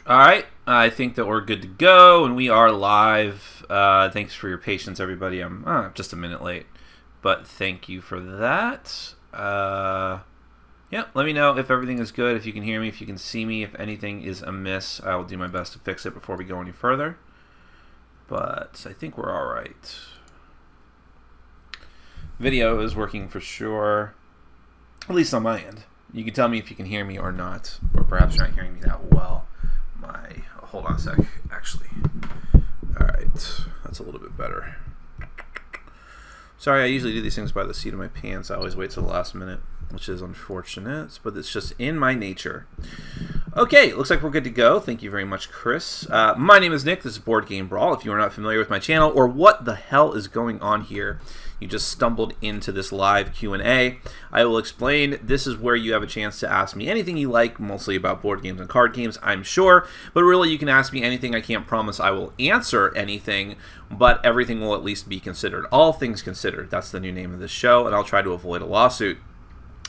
All right, I think that we're good to go, and we are live. Thanks for your patience, everybody. I'm just a minute late, but thank you for that. Yeah, let me know if everything is good, if you can hear me, if you can see me. If anything is amiss, I will do my best to fix it before we go any further. But I think we're all right. Video is working for sure, at least on my end. You can tell me if you can hear me or not, or perhaps you're not hearing me that well. Hold on a sec, actually. All right, that's a little bit better. Sorry, I usually do these things by the seat of my pants. I always wait till the last minute, which is unfortunate, but it's just in my nature. Okay, looks like we're good to go. Thank you very much, Chris. My name is Nick. This is Board Game Brawl. If you are not familiar with my channel or what the hell is going on here, you just stumbled into this live Q&A. I will explain. This is where you have a chance to ask me anything you like, mostly about board games and card games, I'm sure. But really, you can ask me anything. I can't promise I will answer anything, but everything will at least be considered. All things considered. That's the new name of this show, and I'll try to avoid a lawsuit.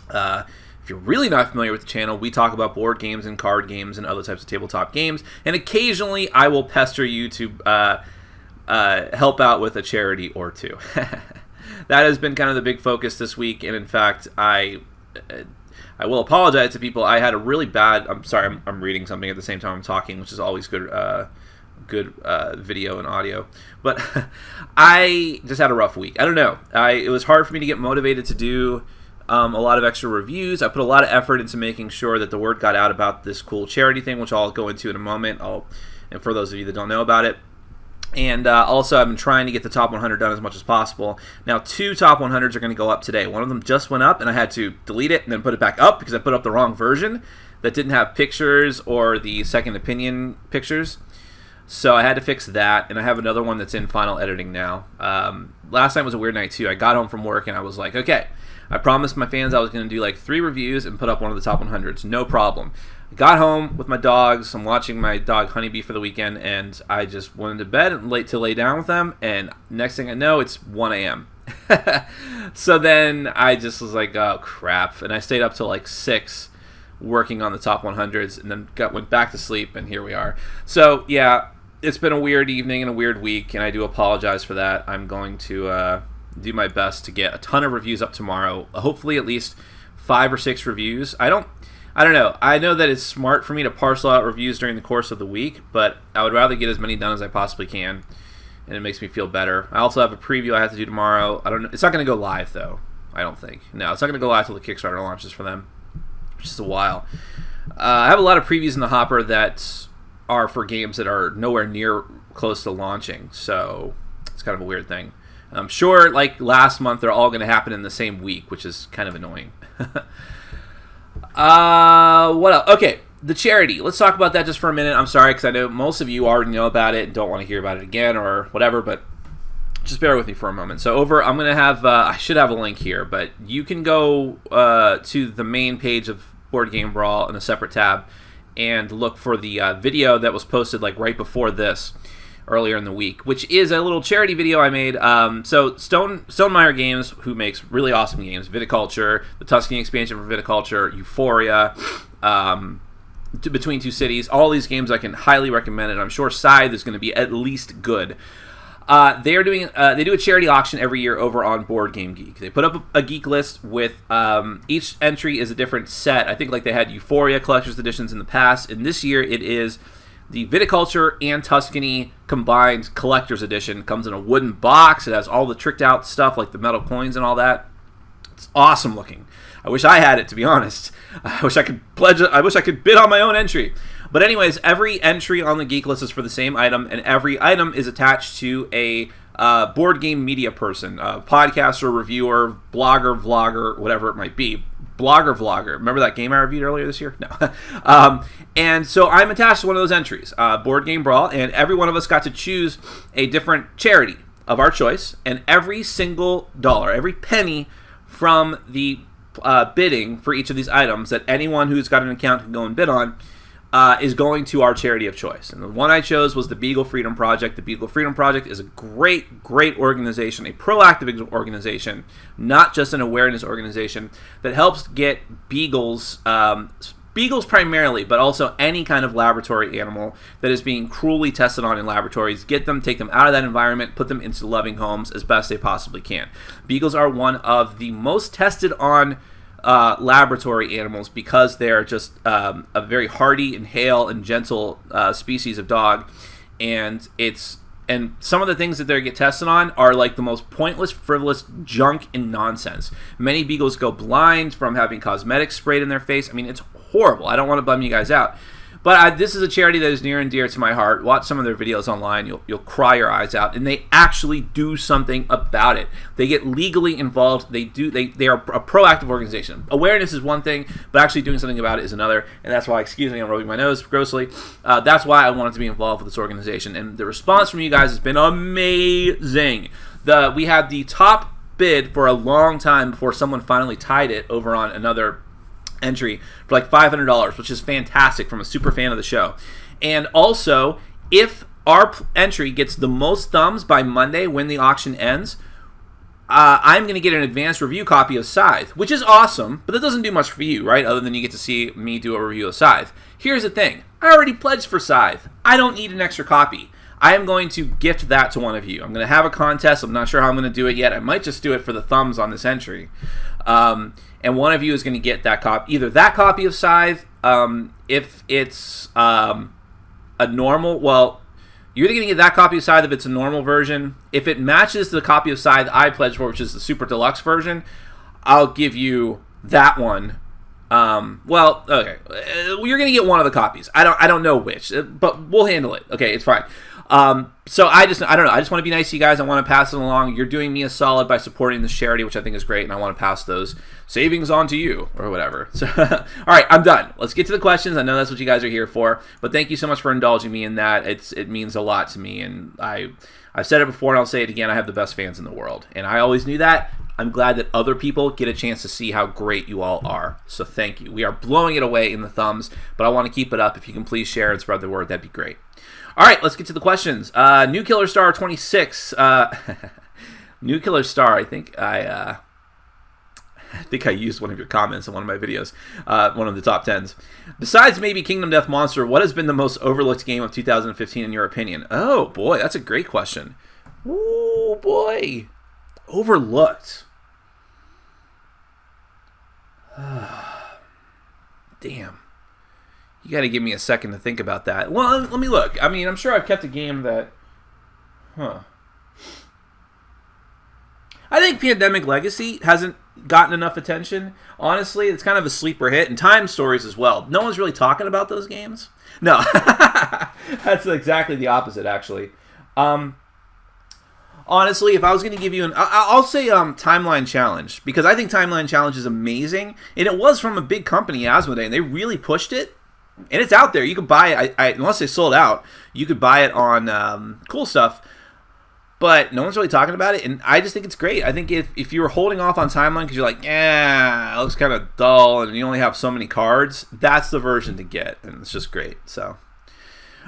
If you're really not familiar with the channel, we talk about board games and card games and other types of tabletop games, and occasionally I will pester you to help out with a charity or two. That has been kind of the big focus this week, and in fact, I will apologize to people. I had a really bad. I'm sorry, I'm reading something at the same time I'm talking, which is always good. Good video and audio, but I just had a rough week. I don't know. It was hard for me to get motivated to do a lot of extra reviews. I put a lot of effort into making sure that the word got out about this cool charity thing, which I'll go into in a moment. And for those of you that don't know about it. And also, I've been trying to get the top 100 done as much as possible. Now, 2 top 100s are going to go up today. One of them just went up, and I had to delete it and then put it back up because I put up the wrong version that didn't have pictures or the second opinion pictures. So I had to fix that, and I have another one that's in final editing now. Last night was a weird night, too. I got home from work, and I was like, okay, I promised my fans I was going to do like 3 reviews and put up one of the top 100s. No problem. I got home with my dogs. I'm watching my dog Honeybee for the weekend, and I just went into bed and lay down with them, and next thing I know, it's 1 a.m. So then I just was like, oh, crap. And I stayed up till like 6 working on the top 100s, and then went back to sleep, and here we are. So, yeah, it's been a weird evening and a weird week, and I do apologize for that. I'm going to do my best to get a ton of reviews up tomorrow. Hopefully at least 5 or 6 reviews. I don't know. I know that it's smart for me to parcel out reviews during the course of the week, but I would rather get as many done as I possibly can, and it makes me feel better. I also have a preview I have to do tomorrow. I don't know. It's not going to go live, though, I don't think. No, it's not going to go live until the Kickstarter launches for them, which is a while. I have a lot of previews in the hopper that are for games that are nowhere near close to launching, so it's kind of a weird thing. I'm sure, like last month, they're all going to happen in the same week, which is kind of annoying. What else? Okay, the charity. Let's talk about that just for a minute. I'm sorry, because I know most of you already know about it and don't want to hear about it again or whatever, but just bear with me for a moment. So I'm going to have, I should have a link here, but you can go to the main page of Board Game Brawl in a separate tab and look for the video that was posted like right before this, earlier in the week, which is a little charity video I made. So Stonemaier Games, who makes really awesome games, Viticulture, the Tuscany expansion for Viticulture, Euphoria, Between Two Cities, all these games I can highly recommend, and I'm sure Scythe is going to be at least good. They do a charity auction every year over on Board Game Geek. They put up a geek list with each entry is a different set. I think like they had Euphoria collector's editions in the past, and this year it is the Viticulture and Tuscany combined collector's edition. Comes in a wooden box. It has all the tricked out stuff like the metal coins and all that. It's awesome looking. I wish I had it, to be honest. I wish I could pledge it. I wish I could bid on my own entry. But anyways, every entry on the geek list is for the same item, and every item is attached to a board game media person, a podcaster, reviewer, blogger, vlogger, whatever it might be. Blogger vlogger. Remember that game I reviewed earlier this year? No. And so I'm attached to one of those entries, Board Game Brawl, and every one of us got to choose a different charity of our choice, and every single dollar, every penny from the bidding for each of these items that anyone who's got an account can go and bid on is going to our charity of choice. And the one I chose was the Beagle Freedom Project. The Beagle Freedom Project is a great, great organization, a proactive organization, not just an awareness organization that helps get beagles beagles primarily, but also any kind of laboratory animal that is being cruelly tested on in laboratories. Get them, take them out of that environment, put them into loving homes as best they possibly can. Beagles are one of the most tested on laboratory animals because they're just a very hardy and hale and gentle species of dog, and some of the things that they get tested on are like the most pointless, frivolous junk and nonsense. Many beagles go blind from having cosmetics sprayed in their face. I mean, it's horrible. I don't want to bum you guys out. But this is a charity that is near and dear to my heart. Watch some of their videos online. You'll cry your eyes out. And they actually do something about it. They get legally involved. They are a proactive organization. Awareness is one thing, but actually doing something about it is another. And that's why, excuse me, I'm rubbing my nose grossly. That's why I wanted to be involved with this organization. And the response from you guys has been amazing. We had the top bid for a long time before someone finally tied it over on another entry for like $500, which is fantastic from a super fan of the show. And also, if our entry gets the most thumbs by Monday when the auction ends, I'm going to get an advanced review copy of Scythe, which is awesome, but that doesn't do much for you, right? Other than you get to see me do a review of Scythe. Here's the thing. I already pledged for Scythe. I don't need an extra copy. I am going to gift that to one of you. I'm going to have a contest. I'm not sure how I'm going to do it yet. I might just do it for the thumbs on this entry. And one of you is going to get that copy, either that copy of Scythe, if it's a normal, well, you're either going to get that copy of Scythe if it's a normal version. If it matches the copy of Scythe I pledged for, which is the Super Deluxe version, I'll give you that one. Well, okay, you're going to get one of the copies. I don't know which, but we'll handle it. Okay, it's fine. So I don't know. I just want to be nice to you guys. I want to pass it along. You're doing me a solid by supporting this charity, which I think is great, and I want to pass those savings on to you or whatever. So, all right, I'm done. Let's get to the questions. I know that's what you guys are here for, but thank you so much for indulging me in that. It means a lot to me, and I've said it before, and I'll say it again. I have the best fans in the world, and I always knew that. I'm glad that other people get a chance to see how great you all are. So thank you. We are blowing it away in the thumbs, but I want to keep it up. If you can please share and spread the word, that'd be great. All right, let's get to the questions. New Killer Star 26. New Killer Star, I think I used one of your comments in one of my videos, one of the top 10s. Besides maybe Kingdom Death Monster, what has been the most overlooked game of 2015 in your opinion? Oh, boy, that's a great question. Oh, boy. Overlooked. Damn. You got to give me a second to think about that. Well, let me look. I mean, I'm sure I've kept a game that... I think Pandemic Legacy hasn't gotten enough attention. Honestly, it's kind of a sleeper hit. And Time Stories as well. No one's really talking about those games. No. That's exactly the opposite, actually. Honestly, if I was going to give you I'll say Timeline Challenge, because I think Timeline Challenge is amazing, and it was from a big company, Asmodee, and they really pushed it, and it's out there. You can buy it, unless they sold out, you could buy it on Cool Stuff, but no one's really talking about it, and I just think it's great. I think if you were holding off on Timeline because you're like, it looks kind of dull, and you only have so many cards, that's the version to get, and it's just great, so...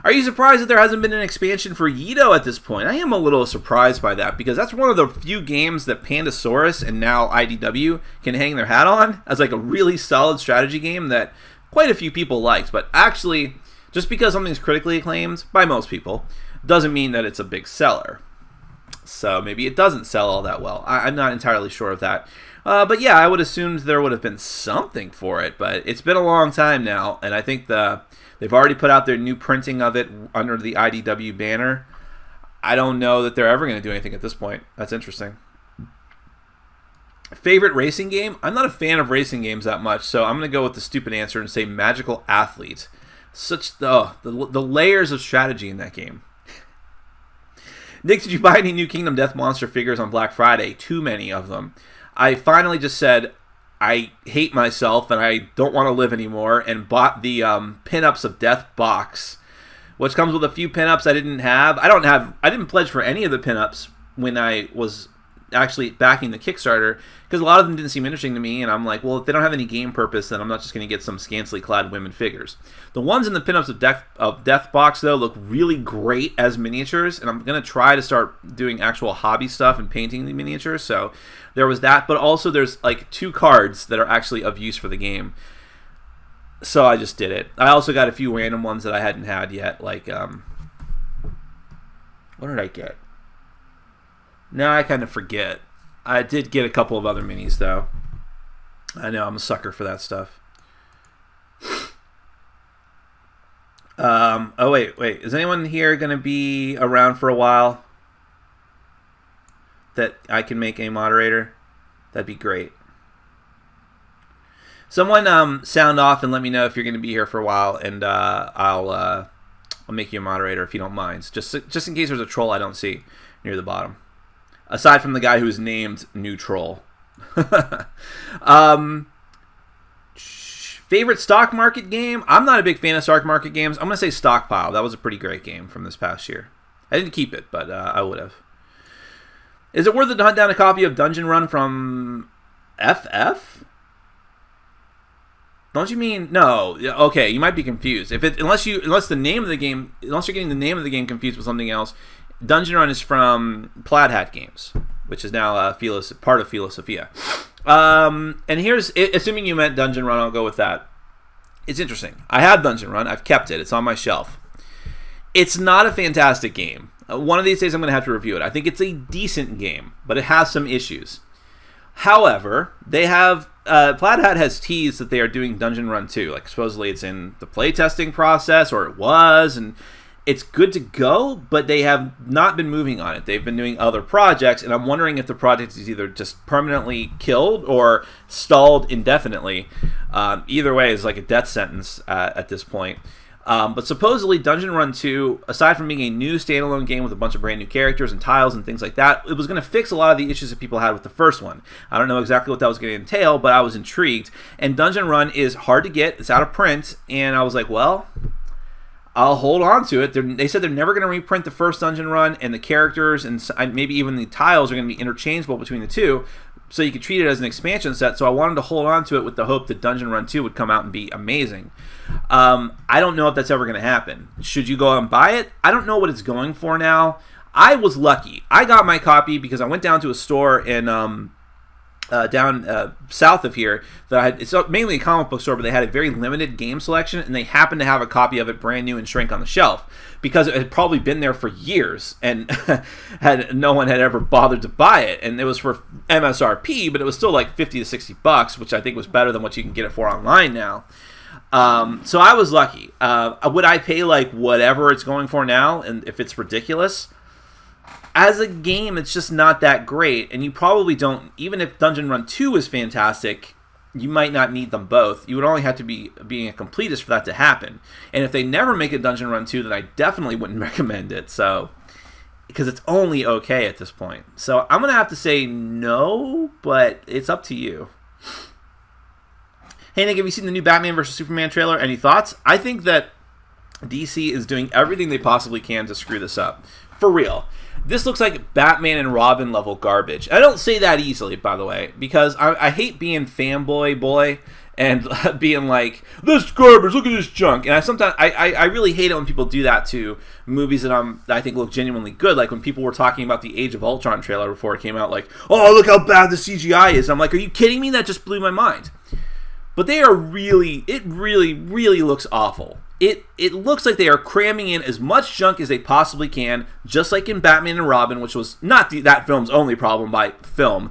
Are you surprised that there hasn't been an expansion for Yido at this point? I am a little surprised by that, because that's one of the few games that Pandasaurus and now IDW can hang their hat on as like a really solid strategy game that quite a few people liked. But actually, just because something's critically acclaimed by most people doesn't mean that it's a big seller. So maybe it doesn't sell all that well. I'm not entirely sure of that. But yeah, I would assume there would have been something for it, but it's been a long time now, and I think they've already put out their new printing of it under the IDW banner. I don't know that they're ever going to do anything at this point. That's interesting. Favorite racing game? I'm not a fan of racing games that much, so I'm going to go with the stupid answer and say Magical Athlete. Such the layers of strategy in that game. Nick, did you buy any new Kingdom Death Monster figures on Black Friday? Too many of them. I finally just said I hate myself and I don't want to live anymore, and bought the pinups of Death box, which comes with a few pinups I didn't have. I didn't pledge for any of the pinups when I was actually backing the Kickstarter, because a lot of them didn't seem interesting to me, and I'm like, well, if they don't have any game purpose, then I'm not just going to get some scantily clad women figures. The ones in the pinups of Death box, though, look really great as miniatures, and I'm going to try to start doing actual hobby stuff and painting the miniatures, so there was that, but also there's like 2 cards that are actually of use for the game. So I just did it. I also got a few random ones that I hadn't had yet. Like, what did I get? Now I kind of forget. I did get a couple of other minis, though. I know, I'm a sucker for that stuff. Oh, wait. Is anyone here going to be around for a while that I can make a moderator? That'd be great. Someone sound off and let me know if you're going to be here for a while, and I'll make you a moderator if you don't mind. Just in case there's a troll I don't see near the bottom. Aside from the guy who's named New Troll. Favorite stock market game? I'm not a big fan of stock market games. I'm going to say Stockpile. That was a pretty great game from this past year. I didn't keep it, but I would have. Is it worth it to hunt down a copy of Dungeon Run from FF? Don't you mean no? Okay, you might be confused. Unless you're getting the name of the game confused with something else. Dungeon Run is from Plaid Hat Games, which is now part of Philosophia. And here's, assuming you meant Dungeon Run, I'll go with that. It's interesting. I have Dungeon Run. I've kept it. It's on my shelf. It's not a fantastic game. One of these days I'm going to have to review it. I think it's a decent game, but it has some issues. However, they have Plaid Hat has teased that they are doing Dungeon Run 2. Like, supposedly it's in the playtesting process, or it was, and it's good to go, but they have not been moving on it. They've been doing other projects, and I'm wondering if the project is either just permanently killed or stalled indefinitely. Either way is like a death sentence at this point. But supposedly Dungeon Run 2, aside from being a new standalone game with a bunch of brand new characters and tiles and things like that, it was going to fix a lot of the issues that people had with the first one. I don't know exactly what that was going to entail, but I was intrigued. And Dungeon Run is hard to get. It's out of print. And I was like, well, I'll hold on to it. They said they're never going to reprint the first Dungeon Run, and the characters and maybe even the tiles are going to be interchangeable between the two, so you could treat it as an expansion set. So I wanted to hold on to it with the hope that Dungeon Run 2 would come out and be amazing. I don't know if that's ever going to happen. Should you go out and buy it? I don't know what it's going for now. I was lucky. I got my copy because I went down to a store in down south of here that it's mainly a comic book store, but they had a very limited game selection, and they happened to have a copy of it brand new and shrink on the shelf because it had probably been there for years and no one had ever bothered to buy it, and it was for MSRP, but it was still like $50 to $60, which I think was better than what you can get it for online now. So I was lucky. Would I pay like whatever it's going for now, and if it's ridiculous? As a game, it's just not that great, and you probably don't, even if Dungeon Run 2 is fantastic, you might not need them both. You would only have to be being a completist for that to happen. And if they never make a Dungeon Run 2, then I definitely wouldn't recommend it, so, because it's only okay at this point. So I'm going to have to say no, but it's up to you. Hey Nick, have you seen the new Batman vs. Superman trailer? Any thoughts? I think that DC is doing everything they possibly can to screw this up. For real. This looks like Batman and Robin level garbage. I don't say that easily, by the way, because I hate being fanboy boy and being like, this garbage, look at this junk. And I really hate it when people do that to movies that I think look genuinely good. Like when people were talking about the Age of Ultron trailer before it came out, like, oh, look how bad the CGI is. I'm like, are you kidding me? That just blew my mind. But it really looks awful. It looks like they are cramming in as much junk as they possibly can, just like in Batman and Robin, which was not that film's only problem by film.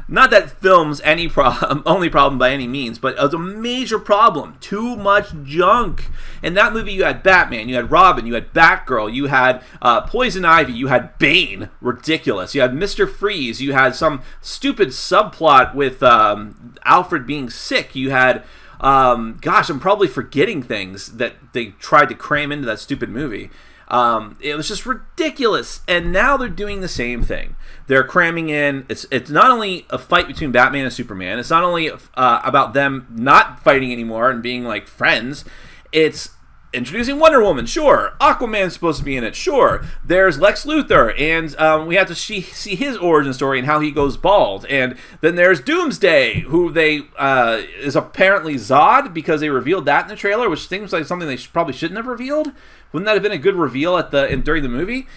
Not that film's only problem by any means, but it was a major problem. Too much junk. In that movie, you had Batman, you had Robin, you had Batgirl, you had Poison Ivy, you had Bane, ridiculous. You had Mr. Freeze, you had some stupid subplot with Alfred being sick, you had... gosh, I'm probably forgetting things that they tried to cram into that stupid movie. It was just ridiculous. And now they're doing the same thing. They're cramming in. It's not only a fight between Batman and Superman. It's not only about them not fighting anymore and being like friends. It's introducing Wonder Woman, sure. Aquaman's supposed to be in it, sure. There's Lex Luthor, and we have to see his origin story and how he goes bald. And then there's Doomsday, who is apparently Zod, because they revealed that in the trailer, which seems like something they probably shouldn't have revealed. Wouldn't that have been a good reveal during the movie?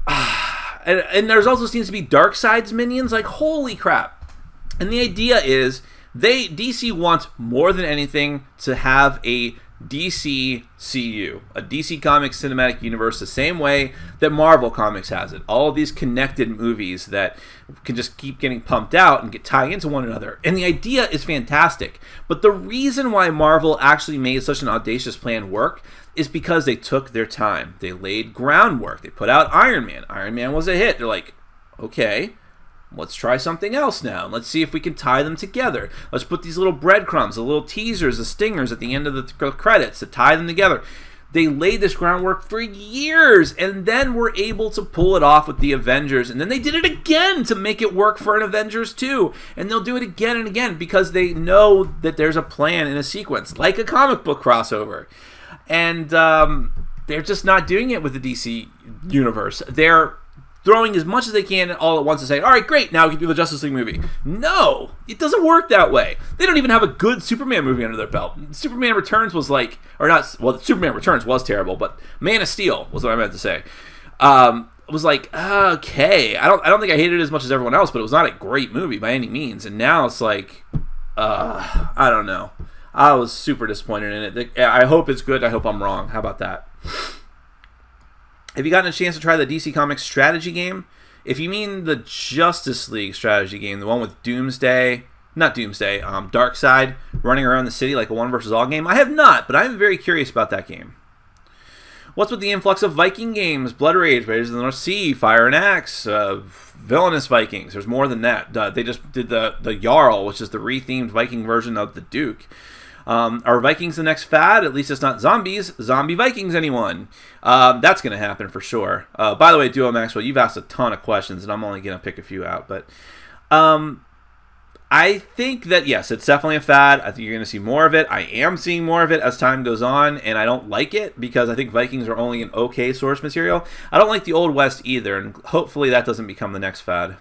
And there's also seems to be Darkseid's minions. Like, holy crap. And the idea is DC wants more than anything to have a DCCU, a DC Comics Cinematic Universe, the same way that Marvel Comics has it. All of these connected movies that can just keep getting pumped out and tie into one another. And the idea is fantastic. But the reason why Marvel actually made such an audacious plan work is because they took their time. They laid groundwork. They put out Iron Man. Iron Man was a hit. They're like, okay, let's try something else now. Let's see if we can tie them together. Let's put these little breadcrumbs, the little teasers, the stingers at the end of the credits to tie them together. They laid this groundwork for years, and then were able to pull it off with the Avengers. And then they did it again to make it work for an Avengers 2. And they'll do it again and again because they know that there's a plan and a sequence, like a comic book crossover. And they're just not doing it with the DC universe. They're throwing as much as they can all at once and saying, all right, great, now we can do the Justice League movie. No, it doesn't work that way. They don't even have a good Superman movie under their belt. Superman Returns was like, or not, well, Superman Returns was terrible, but Man of Steel was what I meant to say. Was like, okay, I don't think I hated it as much as everyone else, but it was not a great movie by any means. And now it's like, I don't know. I was super disappointed in it. I hope it's good. I hope I'm wrong. How about that? Have you gotten a chance to try the DC Comics strategy game? If you mean the Justice League strategy game, the one with Darkseid running around the city like a one versus all game, I have not, but I'm very curious about that game. What's with the influx of Viking games? Blood Rage, Raiders of the North Sea, Fire and Axe, Villainous Vikings. There's more than that. They just did the Jarl, which is the rethemed Viking version of the Duke. Are Vikings the next fad? At least it's not zombies. Zombie Vikings, anyone? That's going to happen for sure. By the way, Duo Maxwell, you've asked a ton of questions, and I'm only going to pick a few out. But I think that, yes, it's definitely a fad. I think you're going to see more of it. I am seeing more of it as time goes on, and I don't like it because I think Vikings are only an okay source material. I don't like the Old West either, and hopefully that doesn't become the next fad.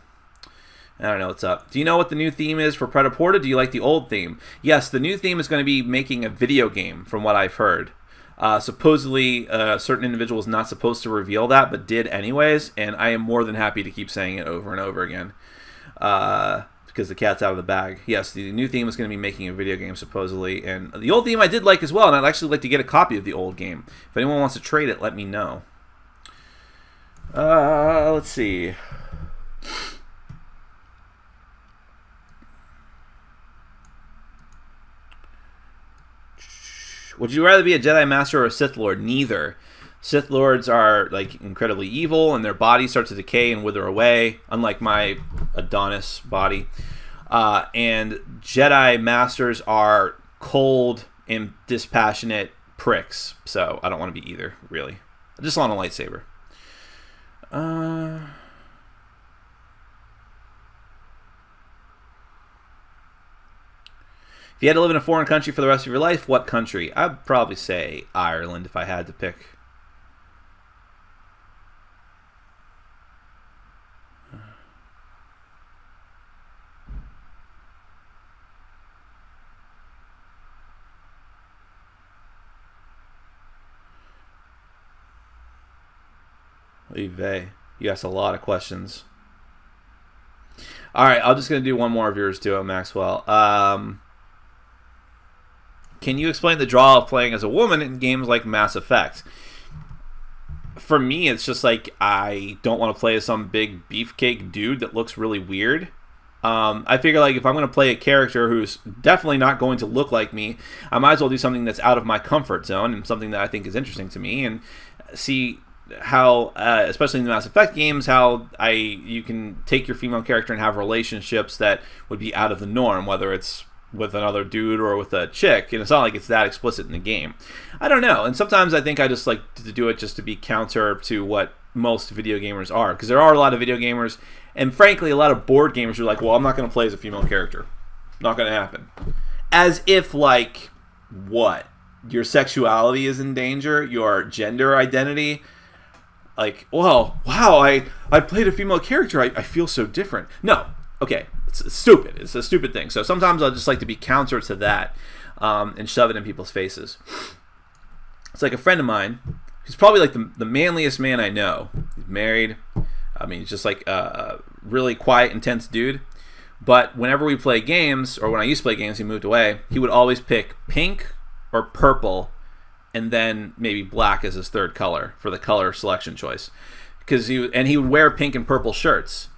I don't know what's up. Do you know what the new theme is for Pret-A-Porter? Do you like the old theme? Yes, the new theme is going to be making a video game, from what I've heard. Supposedly, a certain individual was not supposed to reveal that, but did anyways, and I am more than happy to keep saying it over and over again. Because the cat's out of the bag. Yes, the new theme is going to be making a video game, supposedly, and the old theme I did like as well, and I'd actually like to get a copy of the old game. If anyone wants to trade it, let me know. Let's see. Would you rather be a Jedi Master or a Sith Lord? Neither. Sith Lords are like incredibly evil, and their body starts to decay and wither away, unlike my Adonis body. And Jedi Masters are cold and dispassionate pricks, so I don't want to be either, really. I just want a lightsaber. If you had to live in a foreign country for the rest of your life, what country? I'd probably say Ireland if I had to pick. You asked a lot of questions. All right, I'm just going to do one more of yours too, Maxwell. Can you explain the draw of playing as a woman in games like Mass Effect? For me, it's just like I don't want to play as some big beefcake dude that looks really weird. I figure like if I'm going to play a character who's definitely not going to look like me, I might as well do something that's out of my comfort zone and something that I think is interesting to me, and see how, especially in the Mass Effect games, how you can take your female character and have relationships that would be out of the norm, whether it's with another dude or with a chick, and it's not like it's that explicit in the game. I don't know, and sometimes I think I just like to do it just to be counter to what most video gamers are, because there are a lot of video gamers, and frankly a lot of board gamers who are like, well, I'm not going to play as a female character. Not going to happen. As if, like, what? Your sexuality is in danger? Your gender identity? Like, well, wow, I played a female character, I feel so different. No, okay, it's stupid. It's a stupid thing. So sometimes I'll just like to be counter to that and shove it in people's faces. It's like a friend of mine, he's probably like the manliest man I know. He's married. I mean, he's just like a really quiet, intense dude. But whenever we play games, or when I used to play games, he moved away, he would always pick pink or purple, and then maybe black as his third color for the color selection choice. He would wear pink and purple shirts.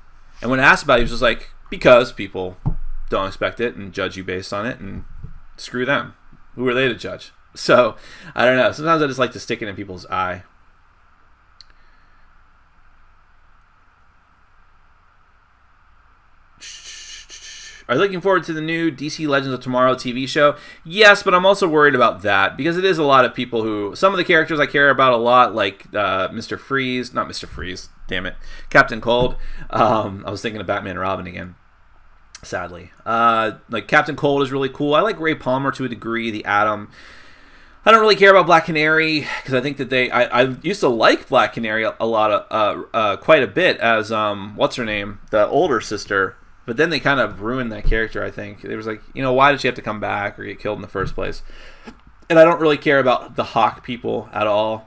And when asked about it, he was just like, because people don't expect it and judge you based on it, and screw them. Who are they to judge? So, I don't know. Sometimes I just like to stick it in people's eye. Are you looking forward to the new DC Legends of Tomorrow TV show? Yes, but I'm also worried about that because it is a lot of people who... Some of the characters I care about a lot, like Mr. Freeze. Not Mr. Freeze, damn it. Captain Cold. I was thinking of Batman and Robin again, sadly. Like Captain Cold is really cool. I like Ray Palmer to a degree, the Atom. I don't really care about Black Canary because I think that I used to like Black Canary a lot of quite a bit as what's her name, the older sister. But then they kind of ruined that character, I think. It was like, why did she have to come back or get killed in the first place? And I don't really care about the Hawk people at all.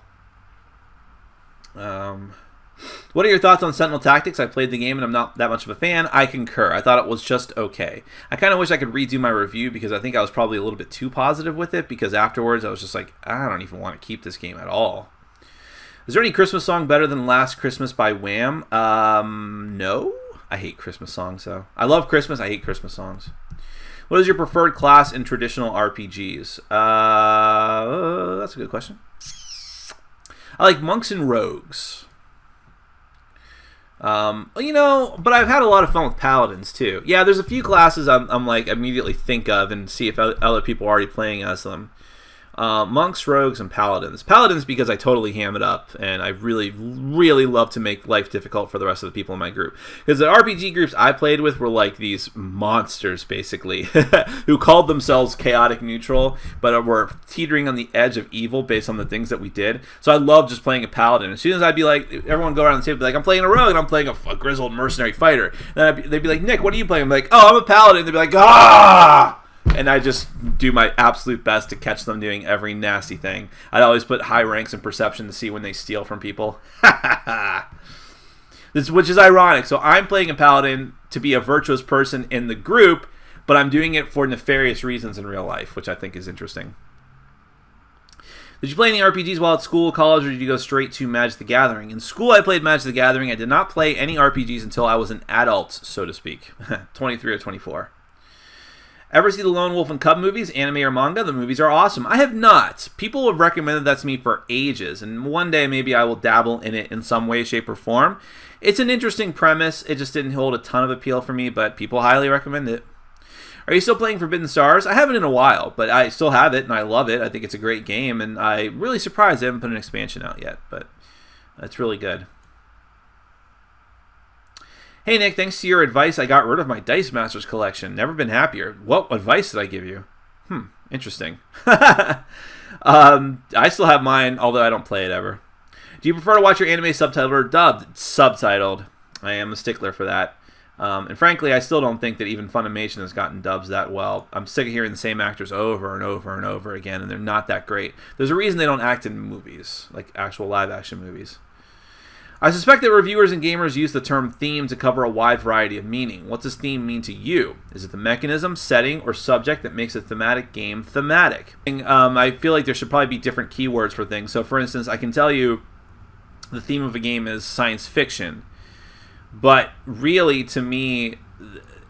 What are your thoughts on Sentinel Tactics? I played the game and I'm not that much of a fan. I concur. I thought it was just okay. I kind of wish I could redo my review because I think I was probably a little bit too positive with it because afterwards I was just like, I don't even want to keep this game at all. Is there any Christmas song better than Last Christmas by Wham? No. I hate Christmas songs, though. I love Christmas. I hate Christmas songs. What is your preferred class in traditional RPGs? That's a good question. I like monks and rogues. But I've had a lot of fun with paladins, too. Yeah, there's a few classes I'm like, immediately think of and see if other people are already playing as them. Monks, rogues, and paladins. Paladins because I totally ham it up, and I really, really love to make life difficult for the rest of the people in my group. Because the RPG groups I played with were like these monsters, basically, who called themselves chaotic neutral, but were teetering on the edge of evil based on the things that we did. So I love just playing a paladin. As soon as I'd be like, everyone go around the table, be like, I'm playing a rogue, and I'm playing a grizzled mercenary fighter. Then they'd be like, Nick, what are you playing? I'm like, oh, I'm a paladin. They'd be like, ah! And I just do my absolute best to catch them doing every nasty thing. I'd always put high ranks in perception to see when they steal from people. Which is ironic. So I'm playing a paladin to be a virtuous person in the group, but I'm doing it for nefarious reasons in real life, which I think is interesting. Did you play any RPGs while at school, college, or did you go straight to Magic the Gathering? In school, I played Magic the Gathering. I did not play any RPGs until I was an adult, so to speak. 23 or 24. Ever see the Lone Wolf and Cub movies, anime or manga? The movies are awesome. I have not. People have recommended that to me for ages, and one day maybe I will dabble in it in some way, shape, or form. It's an interesting premise. It just didn't hold a ton of appeal for me, but people highly recommend it. Are you still playing Forbidden Stars? I haven't in a while, but I still have it, and I love it. I think it's a great game, and I'm really surprised they haven't put an expansion out yet, but it's really good. Hey, Nick, thanks to your advice, I got rid of my Dice Masters collection. Never been happier. What advice did I give you? Interesting. I still have mine, although I don't play it ever. Do you prefer to watch your anime subtitled or dubbed? Subtitled. I am a stickler for that. And frankly, I still don't think that even Funimation has gotten dubs that well. I'm sick of hearing the same actors over and over and over again, and they're not that great. There's a reason they don't act in movies, like actual live-action movies. I suspect that reviewers and gamers use the term theme to cover a wide variety of meaning. What does theme mean to you? Is it the mechanism, setting, or subject that makes a thematic game thematic? I feel like there should probably be different keywords for things. So for instance, I can tell you the theme of a game is science fiction. But really, to me,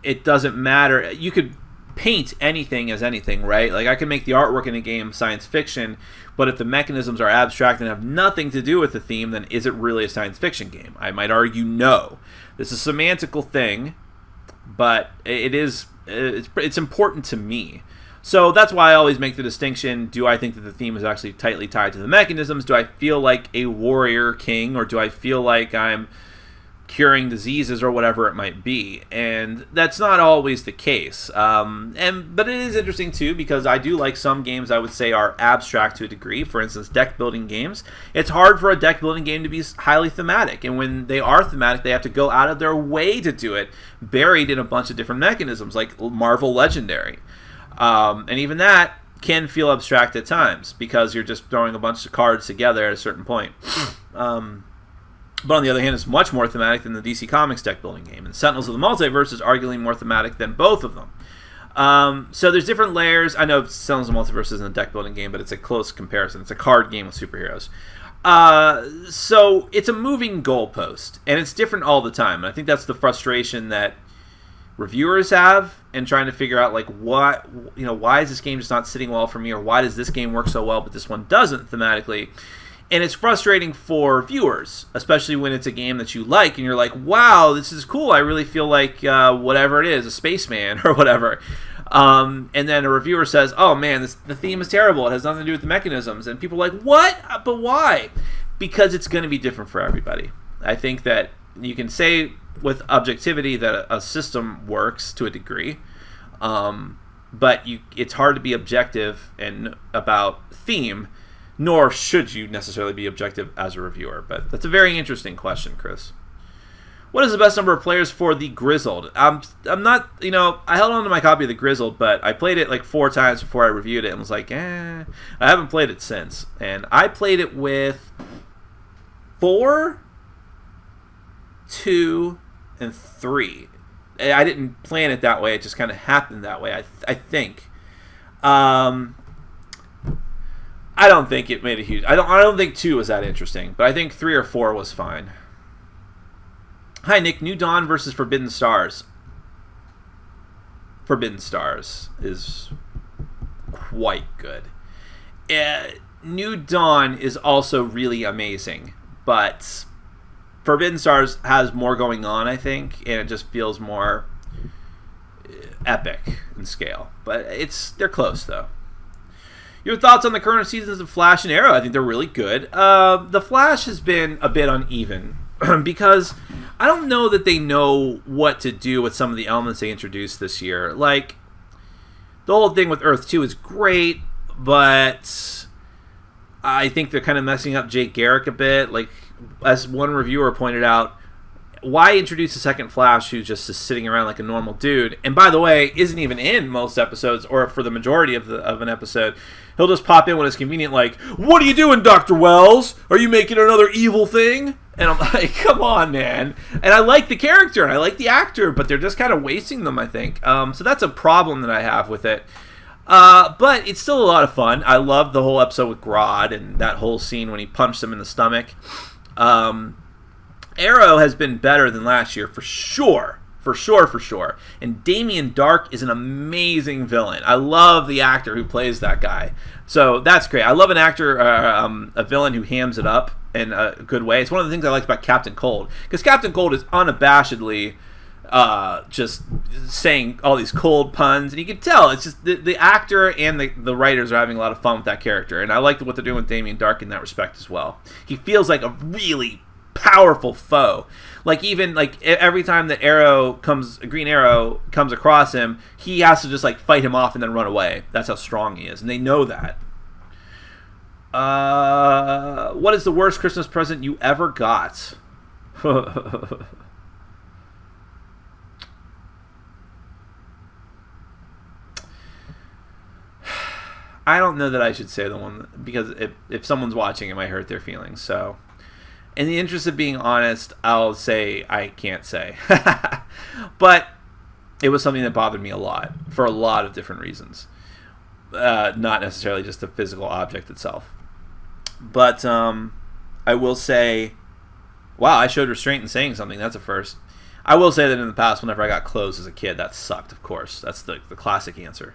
it doesn't matter. You could paint anything as anything, right? Like I can make the artwork in a game science fiction, but if the mechanisms are abstract and have nothing to do with the theme, then is it really a science fiction game? I might argue no. This is a semantical thing, but it's important to me. So that's why I always make the distinction. Do I think that the theme is actually tightly tied to the mechanisms? Do I feel like a warrior king, or do I feel like I'm curing diseases or whatever it might be? And that's not always the case. But it is interesting too, because I do like some games I would say are abstract to a degree. For instance, deck building games. It's hard for a deck building game to be highly thematic, and when they are thematic, they have to go out of their way to do it, buried in a bunch of different mechanisms, like Marvel Legendary. And even that can feel abstract at times because you're just throwing a bunch of cards together at a certain point. But on the other hand, it's much more thematic than the DC Comics deck building game. And Sentinels of the Multiverse is arguably more thematic than both of them. So there's different layers. I know Sentinels of the Multiverse isn't a deck building game, but it's a close comparison. It's a card game with superheroes. So it's a moving goalpost, and it's different all the time. And I think that's the frustration that reviewers have in trying to figure out, like, what, why is this game just not sitting well for me, or why does this game work so well but this one doesn't thematically. And it's frustrating for viewers, especially when it's a game that you like and you're like, wow, this is cool. I really feel like whatever it is, a spaceman or whatever. And then a reviewer says, oh man, the theme is terrible. It has nothing to do with the mechanisms. And people are like, what? But why? Because it's going to be different for everybody. I think that you can say with objectivity that a system works to a degree. But it's hard to be objective and about theme, nor should you necessarily be objective as a reviewer. But that's a very interesting question, Chris. What is the best number of players for the Grizzled? I'm not, I held on to my copy of the Grizzled, but I played it like 4 times before I reviewed it and was like, I haven't played it since. And I played it with 4, 2, and 3. I didn't plan it that way. It just kind of happened that way, I think. I don't think it made a huge... I don't think 2 was that interesting, but I think 3 or 4 was fine. Hi, Nick. New Dawn versus Forbidden Stars. Forbidden Stars is quite good. New Dawn is also really amazing, but Forbidden Stars has more going on, I think, and it just feels more epic in scale. But they're close, though. Your thoughts on the current seasons of Flash and Arrow? I think they're really good. The Flash has been a bit uneven because I don't know that they know what to do with some of the elements they introduced this year. Like, the whole thing with Earth 2 is great, but I think they're kind of messing up Jake Garrick a bit. Like, as one reviewer pointed out, why introduce a second Flash who's just sitting around like a normal dude? And by the way, isn't even in most episodes, or for the majority of an episode. He'll just pop in when it's convenient, like, "What are you doing, Dr. Wells? Are you making another evil thing?" And I'm like, come on, man. And I like the character, and I like the actor, but they're just kind of wasting them, I think. So that's a problem that I have with it. But it's still a lot of fun. I love the whole episode with Grodd and that whole scene when he punched him in the stomach. Arrow has been better than last year, for sure. For sure. And Damien Dark is an amazing villain. I love the actor who plays that guy. So that's great. I love an actor, a villain who hams it up in a good way. It's one of the things I like about Captain Cold. Because Captain Cold is unabashedly just saying all these cold puns. And you can tell, it's just the actor and the writers are having a lot of fun with that character. And I like what they're doing with Damien Dark in that respect as well. He feels like a really powerful foe. Like, even like every time that Green Arrow comes across him, he has to just like fight him off and then run away. That's how strong he is, and they know that. What is the worst Christmas present you ever got? I don't know that I should say the one, because if someone's watching, it might hurt their feelings. So, in the interest of being honest, I'll say I can't say. But it was something that bothered me a lot, for a lot of different reasons. Not necessarily just the physical object itself. But I will say, wow, I showed restraint in saying something. That's a first. I will say that in the past, whenever I got clothes as a kid, that sucked, of course. That's the classic answer.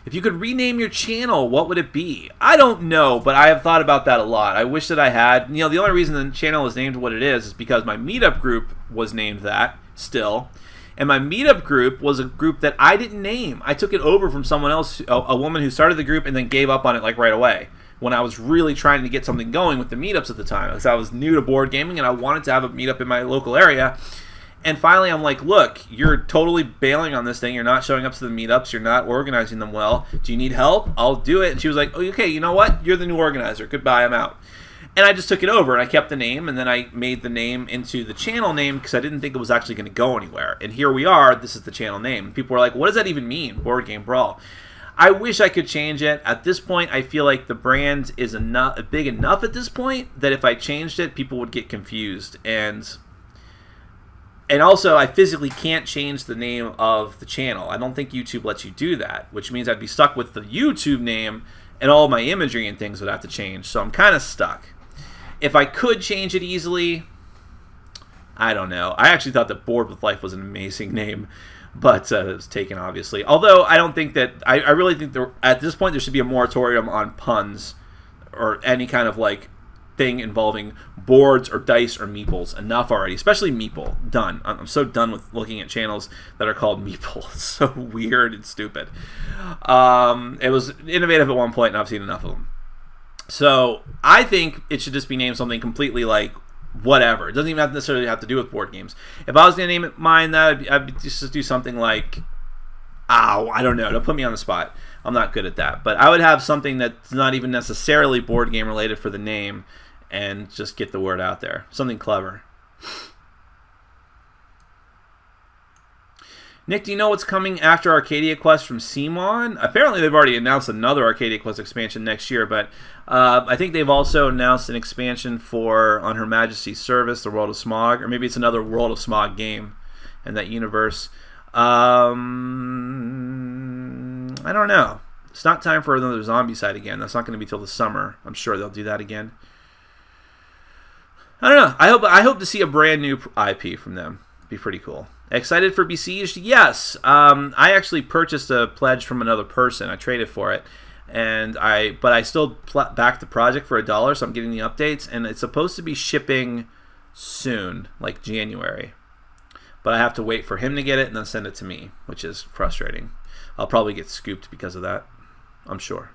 If you could rename your channel, what would it be? I don't know, but I have thought about that a lot. I wish that I had. The only reason the channel is named what it is because my meetup group was named that still. And my meetup group was a group that I didn't name. I took it over from someone else, a woman who started the group and then gave up on it like right away when I was really trying to get something going with the meetups at the time. Because I was new to board gaming and I wanted to have a meetup in my local area. And finally, I'm like, look, you're totally bailing on this thing. You're not showing up to the meetups. You're not organizing them well. Do you need help? I'll do it. And she was like, oh, okay, you know what? You're the new organizer. Goodbye, I'm out. And I just took it over, and I kept the name, and then I made the name into the channel name because I didn't think it was actually going to go anywhere. And here we are. This is the channel name. People were like, what does that even mean, Board Game Brawl? I wish I could change it. At this point, I feel like the brand is big enough at this point that if I changed it, people would get confused. And also, I physically can't change the name of the channel. I don't think YouTube lets you do that, which means I'd be stuck with the YouTube name, and all my imagery and things would have to change. So I'm kind of stuck. If I could change it easily, I don't know. I actually thought that Bored with Life was an amazing name, but it was taken, obviously. Although I don't think that... I really think at this point there should be a moratorium on puns or any kind of like thing involving boards or dice or meeples. Enough already, especially meeple. Done. I'm so done with looking at channels that are called meeple. It's so weird and stupid. It was innovative at one point, and I've seen enough of them. So I think it should just be named something completely like whatever. It doesn't even necessarily have to do with board games. If I was going to name it mine, I'd just do something like, I don't know. Don't put me on the spot. I'm not good at that. But I would have something that's not even necessarily board game related for the name, and just get the word out there. Something clever. Nick, do you know what's coming after Arcadia Quest from Simon? Apparently they've already announced another Arcadia Quest expansion next year, but I think they've also announced an expansion for On Her Majesty's Service, The World of Smog, or maybe it's another World of Smog game in that universe. I don't know. It's not time for another zombie side again. That's not going to be till the summer. I'm sure they'll do that again. I don't know. I hope to see a brand new IP from them. Be pretty cool. Excited for Besieged? Yes. I actually purchased a pledge from another person. I traded for it, but I still backed the project for $1, so I'm getting the updates, and it's supposed to be shipping soon, like January. But I have to wait for him to get it and then send it to me, which is frustrating. I'll probably get scooped because of that, I'm sure.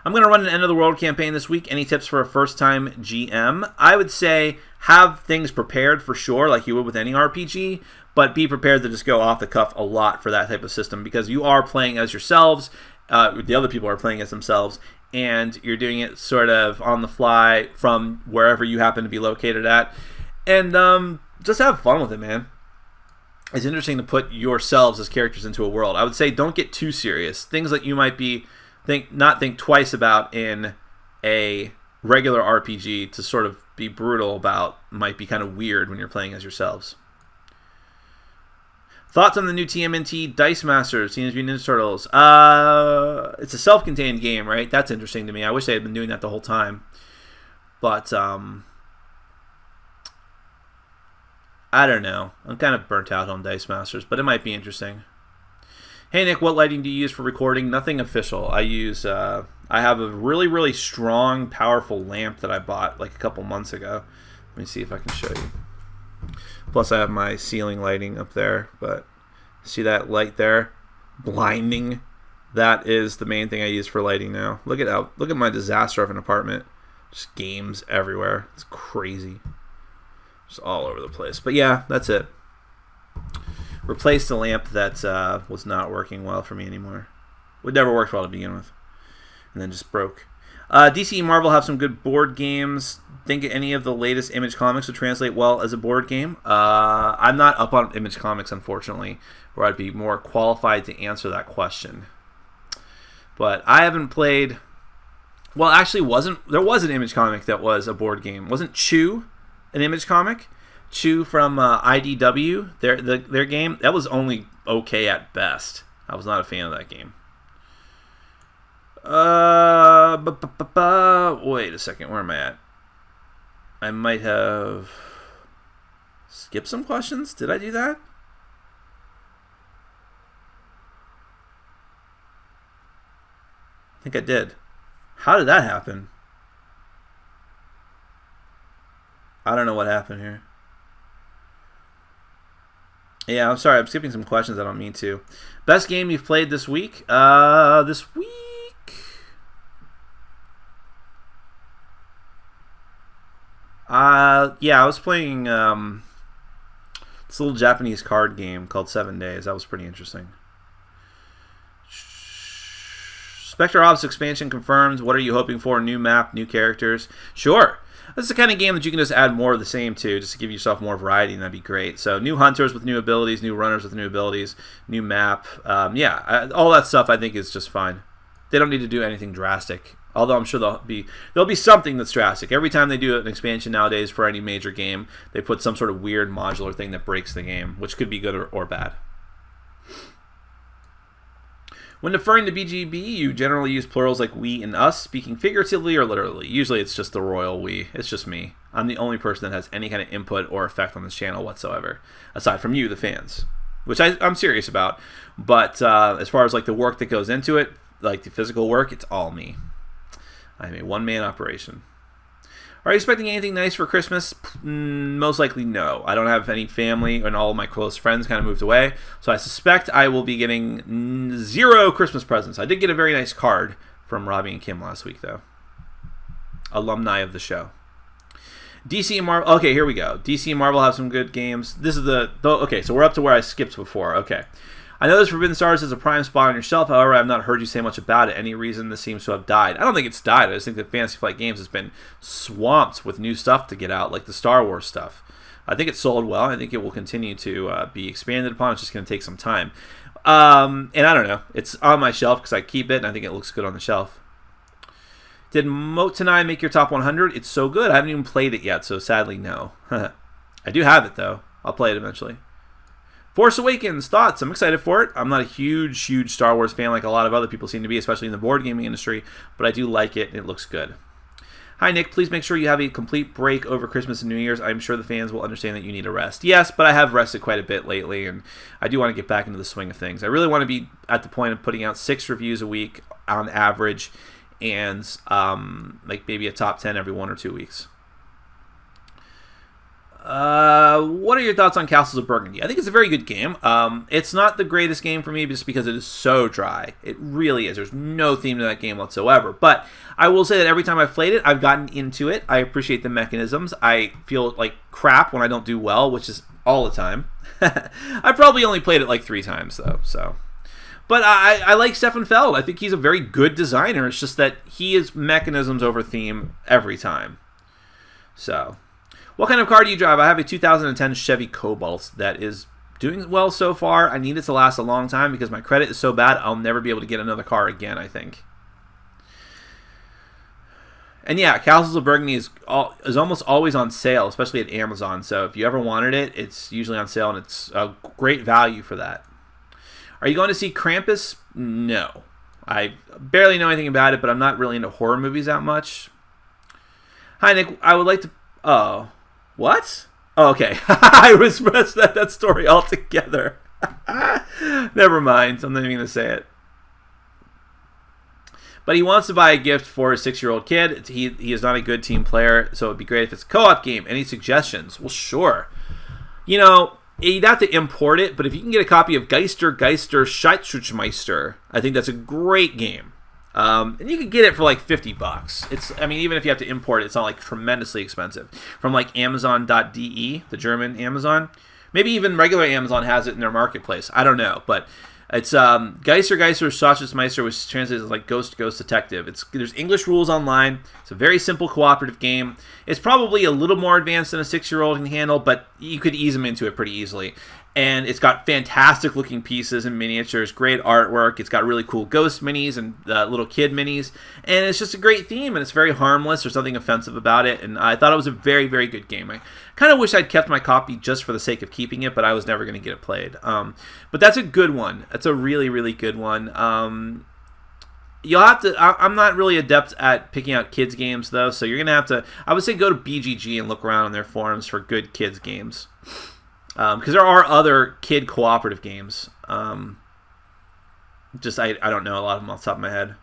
I'm going to run an End of the World campaign this week. Any tips for a first-time GM? I would say have things prepared for sure, like you would with any RPG, but be prepared to just go off the cuff a lot for that type of system, because you are playing as yourselves, the other people are playing as themselves, and you're doing it sort of on the fly from wherever you happen to be located at. And just have fun with it, man. It's interesting to put yourselves as characters into a world. I would say don't get too serious. Things that you might be... not think twice about in a regular RPG to sort of be brutal about might be kind of weird when you're playing as yourselves. Thoughts on the new TMNT Dice Masters, Teenage Mutant Ninja Turtles? It's a self-contained game, right? That's interesting to me. I wish they had been doing that the whole time. But, I don't know. I'm kind of burnt out on Dice Masters, but it might be interesting. Hey Nick, what lighting do you use for recording? Nothing official. I have a really, really strong, powerful lamp that I bought like a couple months ago. Let me see if I can show you. Plus I have my ceiling lighting up there, but see that light there? Blinding. That is the main thing I use for lighting now. Look at my disaster of an apartment. Just games everywhere. It's crazy. Just all over the place. But yeah, that's it. Replaced a lamp that was not working well for me anymore. It never worked well to begin with. And then just broke. DC and Marvel have some good board games. Think any of the latest Image comics would translate well as a board game? I'm not up on Image comics, unfortunately, where I'd be more qualified to answer that question. But I haven't played... Well, actually, there was an Image comic that was a board game. Wasn't Chew an Image comic? Chew from IDW, their game, that was only okay at best. I was not a fan of that game. Wait a second, where am I at? I might have skipped some questions. Did I do that? I think I did. How did that happen? I don't know what happened here. Yeah, I'm sorry. I'm skipping some questions I don't mean to. Best game you've played this week? This week? Yeah, I was playing this little Japanese card game called 7 Days. That was pretty interesting. Spectre Ops expansion confirmed. What are you hoping for? New map, new characters? Sure. This is the kind of game that you can just add more of the same to, just to give yourself more variety, and that'd be great. So new hunters with new abilities, new runners with new abilities, new map. All that stuff I think is just fine. They don't need to do anything drastic. Although I'm sure there'll be something that's drastic. Every time they do an expansion nowadays for any major game, they put some sort of weird modular thing that breaks the game, which could be good or bad. When deferring to BGB, you generally use plurals like we and us, speaking figuratively or literally. Usually it's just the royal we. It's just me. I'm the only person that has any kind of input or effect on this channel whatsoever, aside from you, the fans, which I'm serious about. But as far as like the work that goes into it, like the physical work, it's all me. I'm a one-man operation. Are you expecting anything nice for Christmas? Most likely no. I don't have any family, and all of my close friends kind of moved away, so I suspect I will be getting 0 Christmas presents. I did get a very nice card from Robbie and Kim last week, though. Alumni of the show. DC and Marvel. Okay, here we go. DC and Marvel have some good games. This is okay, so we're up to where I skipped before. Okay. I know this Forbidden Stars is a prime spot on your shelf, however, I have not heard you say much about it. Any reason this seems to have died? I don't think it's died. I just think that Fantasy Flight Games has been swamped with new stuff to get out, like the Star Wars stuff. I think it's sold well. I think it will continue to be expanded upon. It's just going to take some time. And I don't know. It's on my shelf because I keep it, and I think it looks good on the shelf. Did Motenai make your top 100? It's so good. I haven't even played it yet, so sadly, no. I do have it, though. I'll play it eventually. Force Awakens, thoughts? I'm excited for it. I'm not a huge Star Wars fan like a lot of other people seem to be, especially in the board gaming industry, but I do like it, and it looks good. Hi, Nick. Please make sure you have a complete break over Christmas and New Year's. I'm sure the fans will understand that you need a rest. Yes, but I have rested quite a bit lately, and I do want to get back into the swing of things. I really want to be at the point of putting out 6 reviews a week on average, and like maybe a top 10 every 1 or 2 weeks. What are your thoughts on Castles of Burgundy? I think it's a very good game. It's not the greatest game for me just because it is so dry. It really is. There's no theme to that game whatsoever. But I will say that every time I've played it, I've gotten into it. I appreciate the mechanisms. I feel like crap when I don't do well, which is all the time. I probably only played it like 3 times, though. So, but I like Stefan Feld. I think he's a very good designer. It's just that he is mechanisms over theme every time. So... What kind of car do you drive? I have a 2010 Chevy Cobalt that is doing well so far. I need it to last a long time because my credit is so bad I'll never be able to get another car again, I think. And yeah, Castles of Burgundy is almost always on sale, especially at Amazon. So if you ever wanted it, it's usually on sale, and it's a great value for that. Are you going to see Krampus? No. I barely know anything about it, but I'm not really into horror movies that much. Hi, Nick. I would like to... Oh... What? Oh, okay. I was messed that story altogether. Never mind. I'm not even going to say it. But he wants to buy a gift for his 6-year-old kid. He is not a good team player, so it would be great if it's a co-op game. Any suggestions? Well, sure. You know, you'd have to import it, but if you can get a copy of Geister Schatzmeister, I think that's a great game. And you can get it for like $50. I mean, even if you have to import it, it's not like tremendously expensive. From like Amazon.de, the German Amazon. Maybe even regular Amazon has it in their marketplace. I don't know, but it's Geister Schatzmeister, which translates as like Ghost Detective. There's English rules online. It's a very simple cooperative game. It's probably a little more advanced than a 6-year-old can handle, but you could ease them into it pretty easily. And it's got fantastic looking pieces and miniatures, great artwork. It's got really cool ghost minis and little kid minis. And it's just a great theme, and it's very harmless. There's nothing offensive about it. And I thought it was a very, very good game. I kind of wish I'd kept my copy just for the sake of keeping it, but I was never going to get it played. But that's a good one. That's a really, really good one. You'll have to... I'm not really adept at picking out kids games, though. So you're going to have to... I would say go to BGG and look around on their forums for good kids games. Because there are other kid cooperative games. I don't know a lot of them off the top of my head.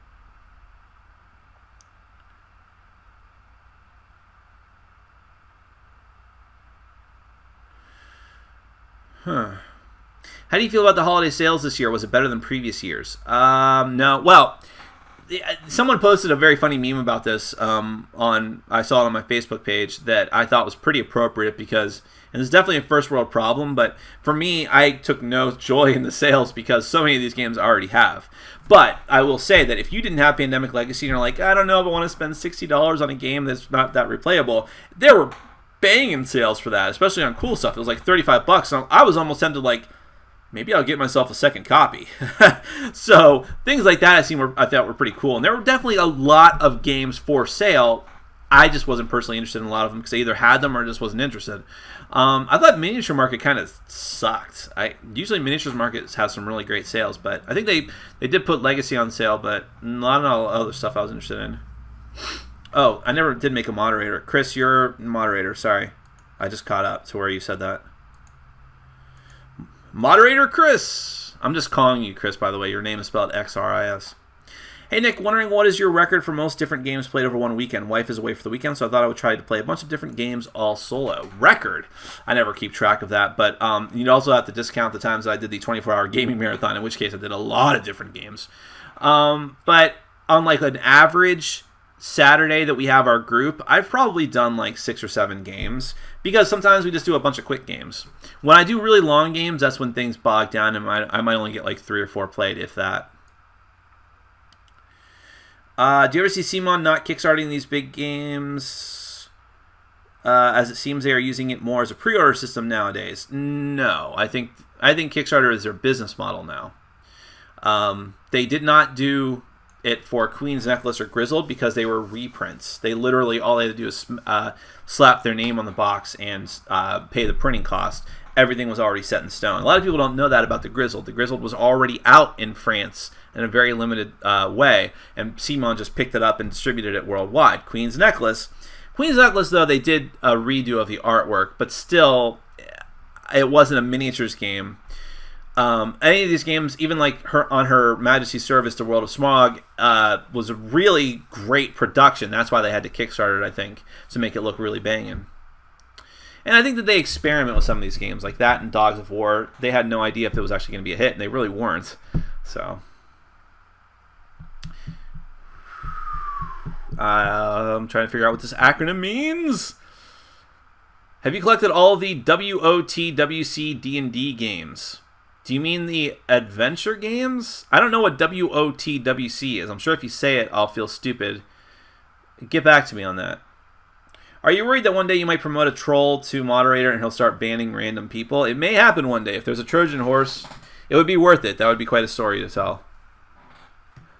How do you feel about the holiday sales this year? Was it better than previous years? No. Well, someone posted a very funny meme about this I saw it on my Facebook page that I thought was pretty appropriate because, and it's definitely a first world problem, but for me, I took no joy in the sales because so many of these games I already have. But I will say that if you didn't have Pandemic Legacy and you're like, I don't know if I want to spend $60 on a game that's not that replayable, there were banging sales for that, especially on cool stuff. It was like $35. So I was almost tempted like, maybe I'll get myself a second copy. So things like that I thought were pretty cool. And there were definitely a lot of games for sale. I just wasn't personally interested in a lot of them because I either had them or just wasn't interested. I thought Miniature Market kind of sucked. Usually Miniatures Market has some really great sales, but I think they did put Legacy on sale, but not all other stuff I was interested in. Oh, I never did make a moderator. Chris, you're moderator. Sorry. I just caught up to where you said that. Moderator Chris. I'm just calling you Chris, by the way. Your name is spelled X-R-I-S. Hey, Nick, wondering what is your record for most different games played over one weekend? Wife is away for the weekend, so I thought I would try to play a bunch of different games all solo. Record? I never keep track of that, but you'd also have to discount the times that I did the 24-hour gaming marathon, in which case I did a lot of different games. But on like an average Saturday that we have our group, I've probably done like 6 or 7 games because sometimes we just do a bunch of quick games. When I do really long games, that's when things bog down and I might only get like 3 or 4 played, if that. Do you ever see Simon not kickstarting these big games? As it seems they are using it more as a pre-order system nowadays. No, I think Kickstarter is their business model now. They did not do it for Queen's Necklace or Grizzled because they were reprints. They literally, all they had to do is slap their name on the box and pay the printing cost. Everything was already set in stone. A lot of people don't know that about the Grizzled. The Grizzled was already out in France in a very limited way, and Simon just picked it up and distributed it worldwide. Queen's Necklace, though, they did a redo of the artwork, but still, it wasn't a miniatures game. Any of these games, even like Her Majesty's Service, The World of Smog, was a really great production. That's why they had to Kickstarter it, I think, to make it look really banging. And I think that they experiment with some of these games, like that and Dogs of War. They had no idea if it was actually going to be a hit, and they really weren't. So, I'm trying to figure out what this acronym means. Have you collected all the WOTWC D&D games? Do you mean the adventure games? I don't know what WOTWC is. I'm sure if you say it, I'll feel stupid. Get back to me on that. Are you worried that one day you might promote a troll to moderator and he'll start banning random people? It may happen one day. If there's a Trojan horse, it would be worth it. That would be quite a story to tell.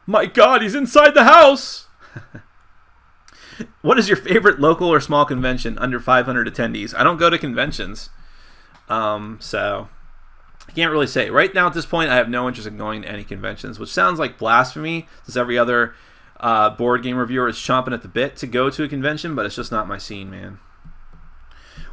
My God, he's inside the house! What is your favorite local or small convention under 500 attendees? I don't go to conventions. So I can't really say. Right now at this point, I have no interest in going to any conventions, which sounds like blasphemy, since every other board game reviewer is chomping at the bit to go to a convention, but it's just not my scene, man.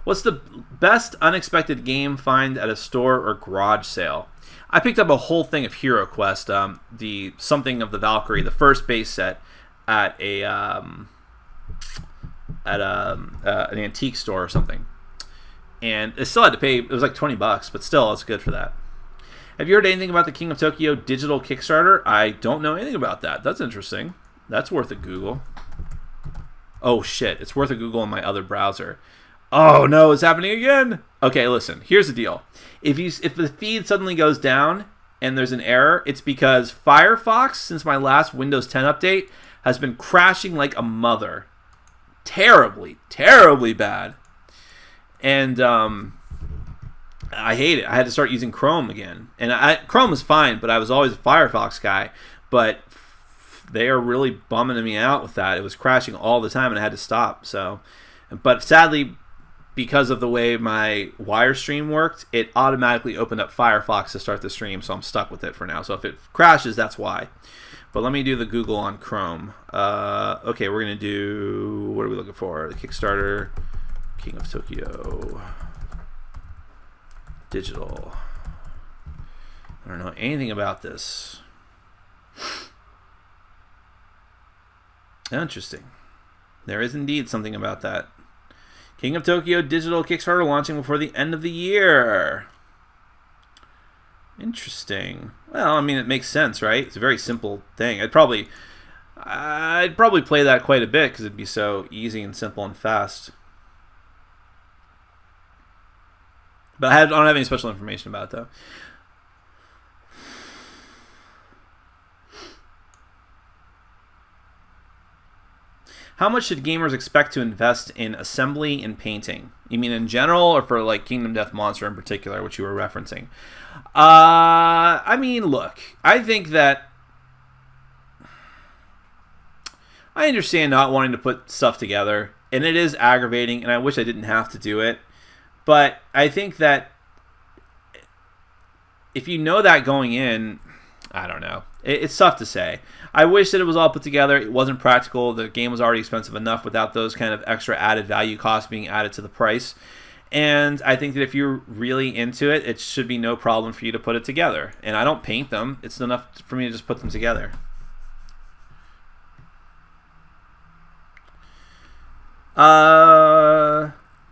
What's the best unexpected game find at a store or garage sale? I picked up a whole thing of Hero Quest, the Something of the Valkyrie, the first base set, at an antique store or something. And it still had to pay, it was like $20, but still, it's good for that. Have you heard anything about the King of Tokyo digital Kickstarter? I don't know anything about that. That's interesting. That's worth a Google. Oh shit, it's worth a Google in my other browser. Oh no, it's happening again. Okay, listen, here's the deal. If the feed suddenly goes down and there's an error, it's because Firefox, since my last Windows 10 update, has been crashing like a mother. Terribly, terribly bad. And I hate it. I had to start using Chrome again. And Chrome is fine, but I was always a Firefox guy. But they are really bumming me out with that. It was crashing all the time, and I had to stop. So, but sadly, because of the way my wire stream worked, it automatically opened up Firefox to start the stream, so I'm stuck with it for now. So if it crashes, that's why. But let me do the Google on Chrome. Okay, we're going to do, what are we looking for? The Kickstarter, King of Tokyo, digital. I don't know anything about this. Interesting. There is indeed something about that. King of Tokyo digital Kickstarter launching before the end of the year. Interesting. Well, I mean, it makes sense, right? It's a very simple thing. I'd probably play that quite a bit because it'd be so easy and simple and fast. But I don't have any special information about it, though. How much should gamers expect to invest in assembly and painting? You mean in general, or for like Kingdom Death Monster in particular, which you were referencing? I mean, look, I think that I understand not wanting to put stuff together, and it is aggravating, and I wish I didn't have to do it. But I think that if you know that going in, I don't know. It's tough to say. I wish that it was all put together. It wasn't practical. The game was already expensive enough without those kind of extra added value costs being added to the price. And I think that if you're really into it, it should be no problem for you to put it together. And I don't paint them. It's enough for me to just put them together.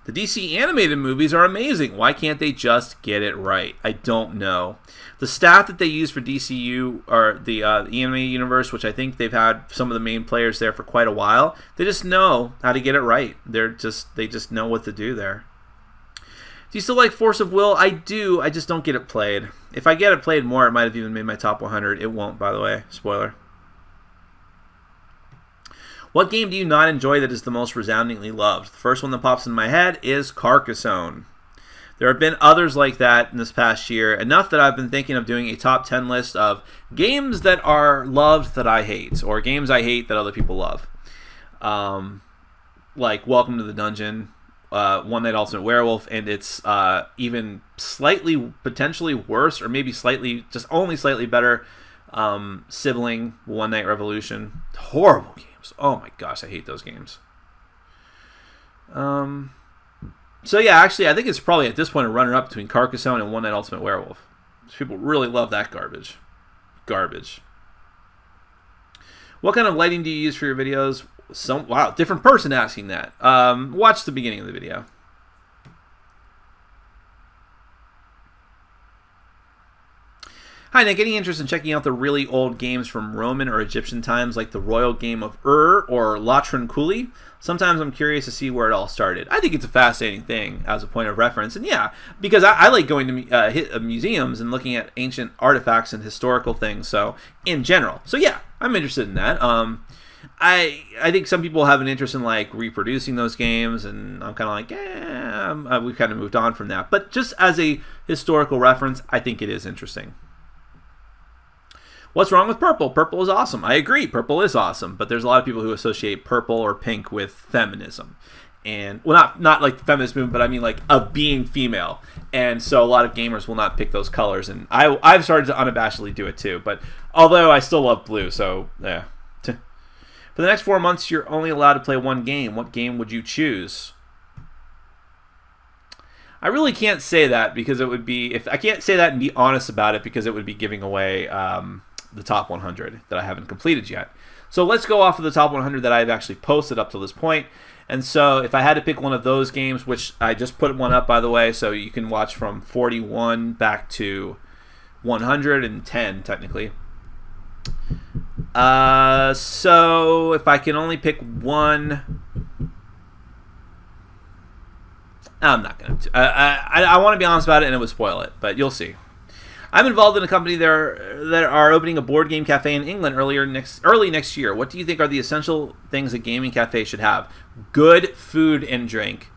The DC animated movies are amazing. Why can't they just get it right? I don't know. The staff that they use for DCU or the anime universe, which I think they've had some of the main players there for quite a while, they just know how to get it right. They just know what to do there. Do you still like Force of Will? I do. I just don't get it played. If I get it played more, it might have even made my top 100. It won't, by the way. Spoiler. What game do you not enjoy that is the most resoundingly loved? The first one that pops in my head is Carcassonne. There have been others like that in this past year, enough that I've been thinking of doing a top 10 list of games that are loved that I hate, or games I hate that other people love. Like Welcome to the Dungeon, One Night Ultimate Werewolf, and it's even slightly, potentially worse, or maybe slightly, just only slightly better, sibling, One Night Revolution. Horrible game. Oh my gosh, I hate those games. So yeah, actually, I think it's probably at this point a runner-up between Carcassonne and One Night Ultimate Werewolf. People really love that garbage. Garbage. What kind of lighting do you use for your videos? Wow, different person asking that. Watch the beginning of the video. Hi, Nick. Any interest in checking out the really old games from Roman or Egyptian times, like the Royal Game of Ur or La Tronculi? Sometimes I'm curious to see where it all started. I think it's a fascinating thing as a point of reference. And yeah, because I like going to museums and looking at ancient artifacts and historical things, so in general. So yeah, I'm interested in that. I think some people have an interest in like reproducing those games, and I'm kind of like, we've kind of moved on from that. But just as a historical reference, I think it is interesting. What's wrong with purple? Purple is awesome. I agree, purple is awesome, but there's a lot of people who associate purple or pink with feminism. And, well, not like the feminist movement, but I mean like of being female. And so a lot of gamers will not pick those colors, and I've started to unabashedly do it too. But although I still love blue, so yeah. For the next 4 months, you're only allowed to play one game. What game would you choose? I really can't say that because it would be, if I can't say that and be honest about it, because it would be giving away the top 100 that I haven't completed yet. So let's go off of the top 100 that I've actually posted up to this point. And so if I had to pick one of those games, which I just put one up, by the way, so you can watch from 41 back to 110, technically. So if I can only pick one, I'm not going to. I want to be honest about it, and it would spoil it, but you'll see. I'm involved in a company that are opening a board game cafe in England early next year. What do you think are the essential things a gaming cafe should have? Good food and drink.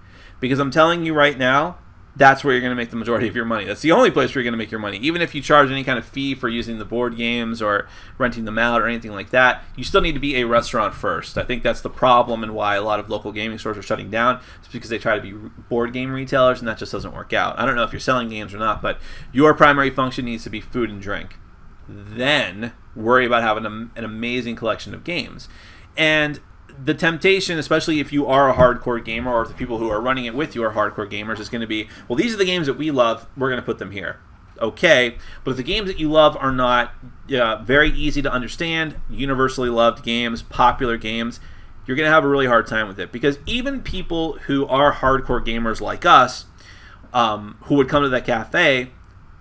Because I'm telling you right now, that's where you're going to make the majority of your money. That's the only place where you're going to make your money. Even if you charge any kind of fee for using the board games or renting them out or anything like that, you still need to be a restaurant first. I think that's the problem and why a lot of local gaming stores are shutting down. It's because they try to be board game retailers, and that just doesn't work out. I don't know if you're selling games or not, but your primary function needs to be food and drink. Then worry about having an amazing collection of games. And the temptation, especially if you are a hardcore gamer, or if the people who are running it with you are hardcore gamers, is going to be, well, these are the games that we love, we're going to put them here. Okay, but if the games that you love are not very easy to understand, universally loved games, popular games, you're going to have a really hard time with it. Because even people who are hardcore gamers like us, who would come to that cafe,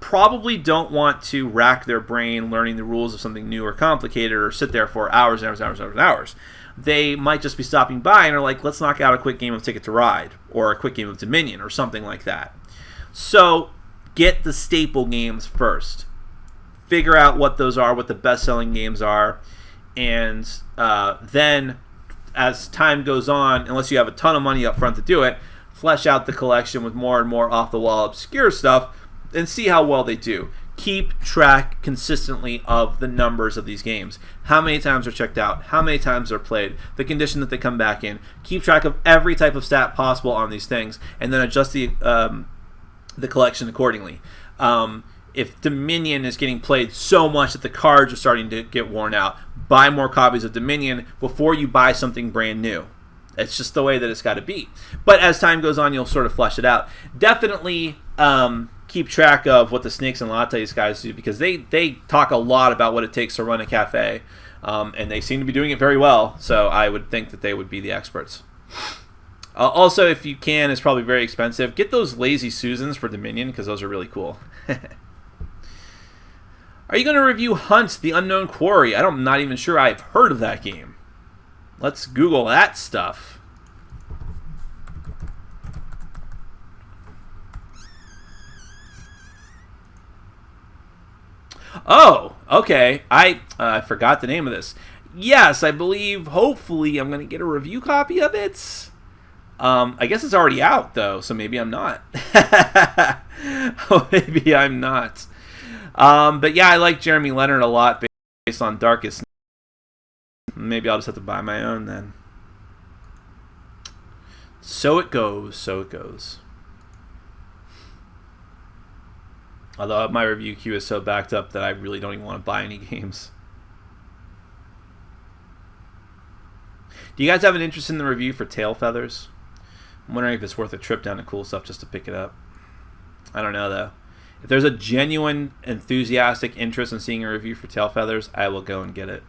probably don't want to rack their brain learning the rules of something new or complicated or sit there for hours and hours and hours and hours. They might just be stopping by and are like, let's knock out a quick game of Ticket to Ride or a quick game of Dominion or something like that. So get the staple games first. Figure out what those are, what the best-selling games are, and then as time goes on, unless you have a ton of money up front to do it, flesh out the collection with more and more off-the-wall obscure stuff and see how well they do. Keep track consistently of the numbers of these games. How many times they're checked out, how many times they're played, the condition that they come back in. Keep track of every type of stat possible on these things, and then adjust the collection accordingly. If Dominion is getting played so much that the cards are starting to get worn out, buy more copies of Dominion before you buy something brand new. It's just the way that it's got to be. But as time goes on, you'll sort of flesh it out. Definitely keep track of what the Snakes and Lattes guys do, because they talk a lot about what it takes to run a cafe, and they seem to be doing it very well, so I would think that they would be the experts. Also, if you can, it's probably very expensive, get those Lazy Susans for Dominion, because those are really cool. Are you going to review Hunt, the Unknown Quarry? I'm not even sure I've heard of that game. Let's Google that stuff. Oh, okay. I forgot the name of this. Yes, I believe, hopefully, I'm going to get a review copy of it. I guess it's already out, though, so maybe I'm not. Oh, maybe I'm not. But yeah, I like Jeremy Leonard a lot based on Darkest. Maybe I'll just have to buy my own then. So it goes, so it goes. Although my review queue is so backed up that I really don't even want to buy any games. Do you guys have an interest in the review for Tail Feathers? I'm wondering if it's worth a trip down to Cool Stuff just to pick it up. I don't know, though. If there's a genuine, enthusiastic interest in seeing a review for Tail Feathers, I will go and get it.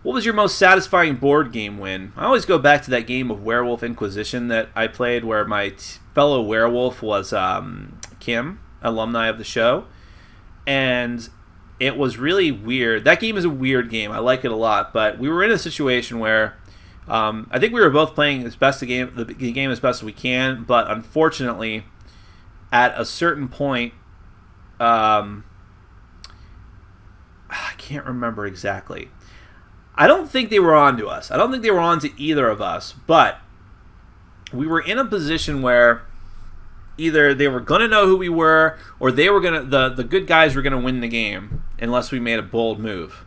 What was your most satisfying board game win? I always go back to that game of Werewolf Inquisition that I played where my fellow werewolf was Kim, alumni of the show. And it was really weird. That game is a weird game. I like it a lot. But we were in a situation where I think we were both playing the game as best as we can. But unfortunately, at a certain point, I can't remember exactly. I don't think they were on to us. I don't think they were on to either of us, but we were in a position where either they were going to know who we were or they were going to the good guys were going to win the game unless we made a bold move.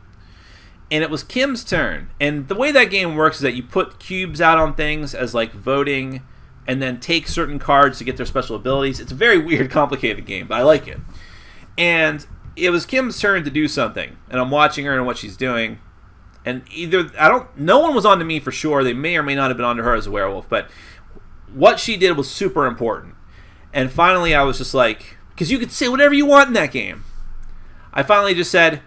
And it was Kim's turn. And the way that game works is that you put cubes out on things as like voting and then take certain cards to get their special abilities. It's a very weird, complicated game, but I like it. And it was Kim's turn to do something, and I'm watching her and what she's doing. And no one was on to me for sure. They may or may not have been on to her as a werewolf, but what she did was super important. And finally, I was just like, because you could say whatever you want in that game. I finally just said,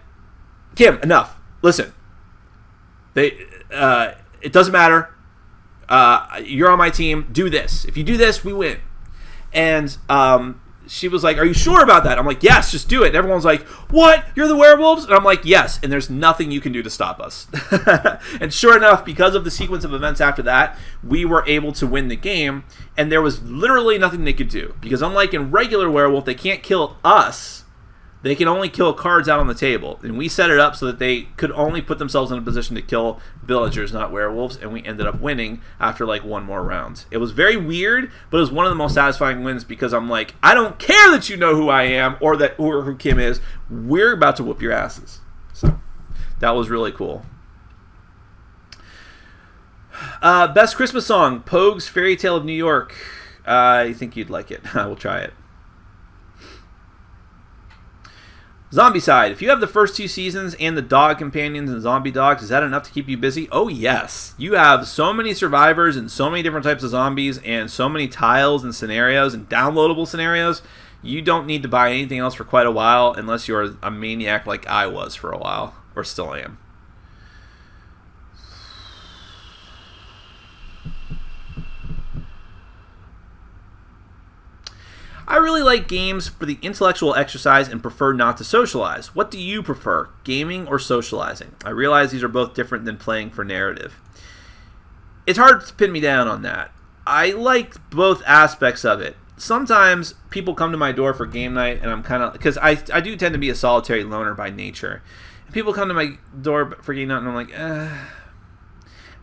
Kim, enough. Listen, it doesn't matter. You're on my team. Do this. If you do this, we win. And she was like, are you sure about that? I'm like, yes, just do it. And everyone's like, what? You're the werewolves? And I'm like, yes, and there's nothing you can do to stop us. And sure enough, because of the sequence of events after that, we were able to win the game, and there was literally nothing they could do. Because unlike in regular werewolf, they can't kill us. They can only kill cards out on the table. And we set it up so that they could only put themselves in a position to kill villagers, not werewolves, and we ended up winning after like one more round. It was very weird, but it was one of the most satisfying wins because I'm like, I don't care that you know who I am or who Kim is. We're about to whoop your asses. So that was really cool. Best Christmas song, Pogue's Fairy Tale of New York. I think you'd like it. I will try it. Zombie side. If you have the first 2 seasons and the dog companions and zombie dogs, is that enough to keep you busy? Oh, yes. You have so many survivors and so many different types of zombies and so many tiles and scenarios and downloadable scenarios. You don't need to buy anything else for quite a while unless you're a maniac like I was for a while, or still am. I really like games for the intellectual exercise and prefer not to socialize. What do you prefer, gaming or socializing? I realize these are both different than playing for narrative. It's hard to pin me down on that. I like both aspects of it. Sometimes people come to my door for game night, and I'm kind of, because I do tend to be a solitary loner by nature. And people come to my door for game night, and I'm like,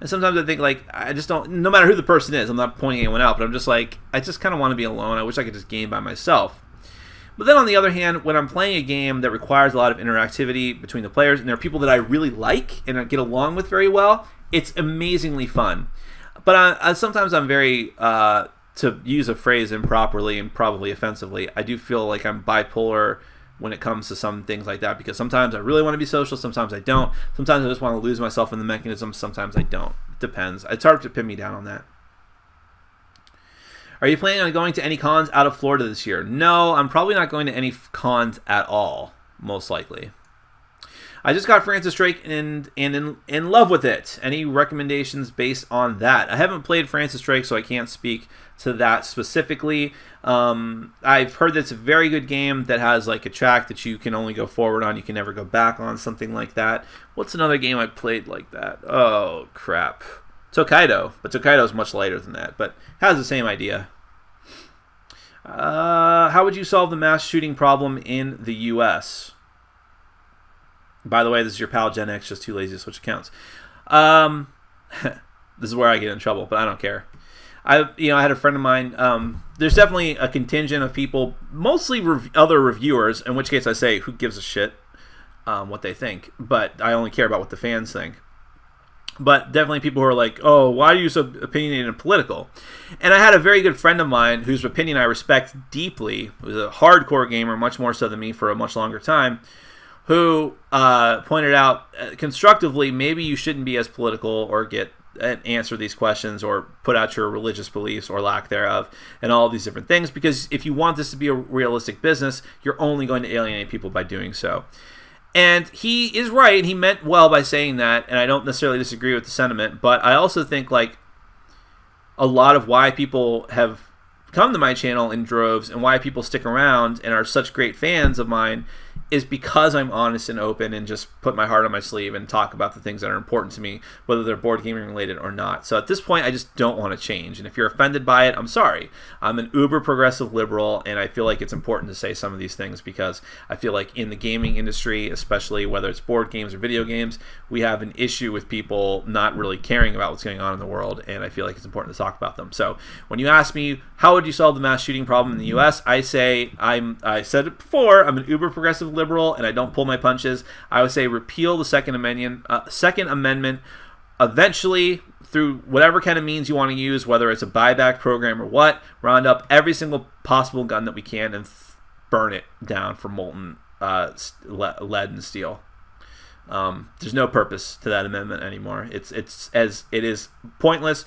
And sometimes I think, like, I just don't, no matter who the person is, I'm not pointing anyone out, but I'm just like, I just kind of want to be alone. I wish I could just game by myself. But then on the other hand, when I'm playing a game that requires a lot of interactivity between the players, and there are people that I really like and I get along with very well, it's amazingly fun. But sometimes I'm very, to use a phrase improperly and probably offensively, I do feel like I'm bipolar when it comes to some things like that, because sometimes I really want to be social, sometimes I don't. Sometimes I just want to lose myself in the mechanism, sometimes I don't. It depends. It's hard to pin me down on that. Are you planning on going to any cons out of Florida this year? No, I'm probably not going to any cons at all, most likely. I just got Francis Drake and in love with it. Any recommendations based on that? I haven't played Francis Drake, so I can't speak to that specifically. I've heard that it's a very good game that has like a track that you can only go forward on, you can never go back on, something like that. What's another game I played like that? Oh, crap. Tokaido, but Tokaido is much lighter than that, but has the same idea. How would you solve the mass shooting problem in the U.S.? By the way, this is your pal Gen X, just too lazy to switch accounts. This is where I get in trouble, but I don't care. I had a friend of mine. There's definitely a contingent of people, mostly other reviewers, in which case I say, who gives a shit what they think? But I only care about what the fans think. But definitely people who are like, oh, why are you so opinionated and political? And I had a very good friend of mine whose opinion I respect deeply, who's a hardcore gamer, much more so than me for a much longer time, who pointed out constructively, maybe you shouldn't be as political or answer these questions or put out your religious beliefs or lack thereof and all of these different things, because if you want this to be a realistic business, you're only going to alienate people by doing so. And he is right, and he meant well by saying that, and I don't necessarily disagree with the sentiment, but I also think like a lot of why people have come to my channel in droves and why people stick around and are such great fans of mine is because I'm honest and open and just put my heart on my sleeve and talk about the things that are important to me, whether they're board gaming related or not. So at this point, I just don't want to change. And if you're offended by it, I'm sorry. I'm an uber progressive liberal, and I feel like it's important to say some of these things because I feel like in the gaming industry, especially whether it's board games or video games, we have an issue with people not really caring about what's going on in the world, and I feel like it's important to talk about them. So when you ask me, how would you solve the mass shooting problem in the U.S., I say, I said it before, I'm an uber progressive liberal, and I don't pull my punches. I would say repeal the Second Amendment eventually through whatever kind of means you want to use, whether it's a buyback program or what. Round up every single possible gun that we can and burn it down for molten lead and steel. There's no purpose to that amendment anymore. It is pointless.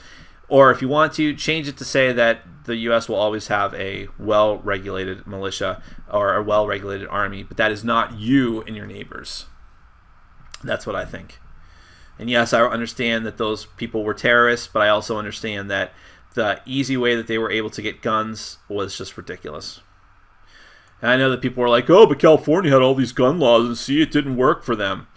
Or if you want to, change it to say that the U.S. will always have a well-regulated militia or a well-regulated army, but that is not you and your neighbors. That's what I think. And yes, I understand that those people were terrorists, but I also understand that the easy way that they were able to get guns was just ridiculous. And I know that people were like, oh, but California had all these gun laws, and see, it didn't work for them.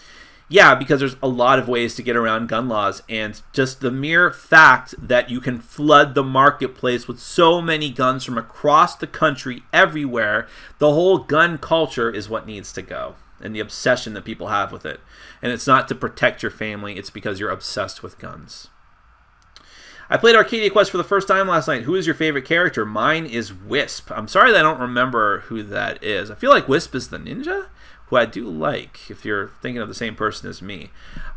Yeah, because there's a lot of ways to get around gun laws, and just the mere fact that you can flood the marketplace with so many guns from across the country everywhere, the whole gun culture is what needs to go, and the obsession that people have with it. And it's not to protect your family, it's because you're obsessed with guns. I played Arcadia Quest for the first time last night. Who is your favorite character? Mine is Wisp. I'm sorry that I don't remember who that is. I feel like Wisp is the ninja, who I do like, if you're thinking of the same person as me.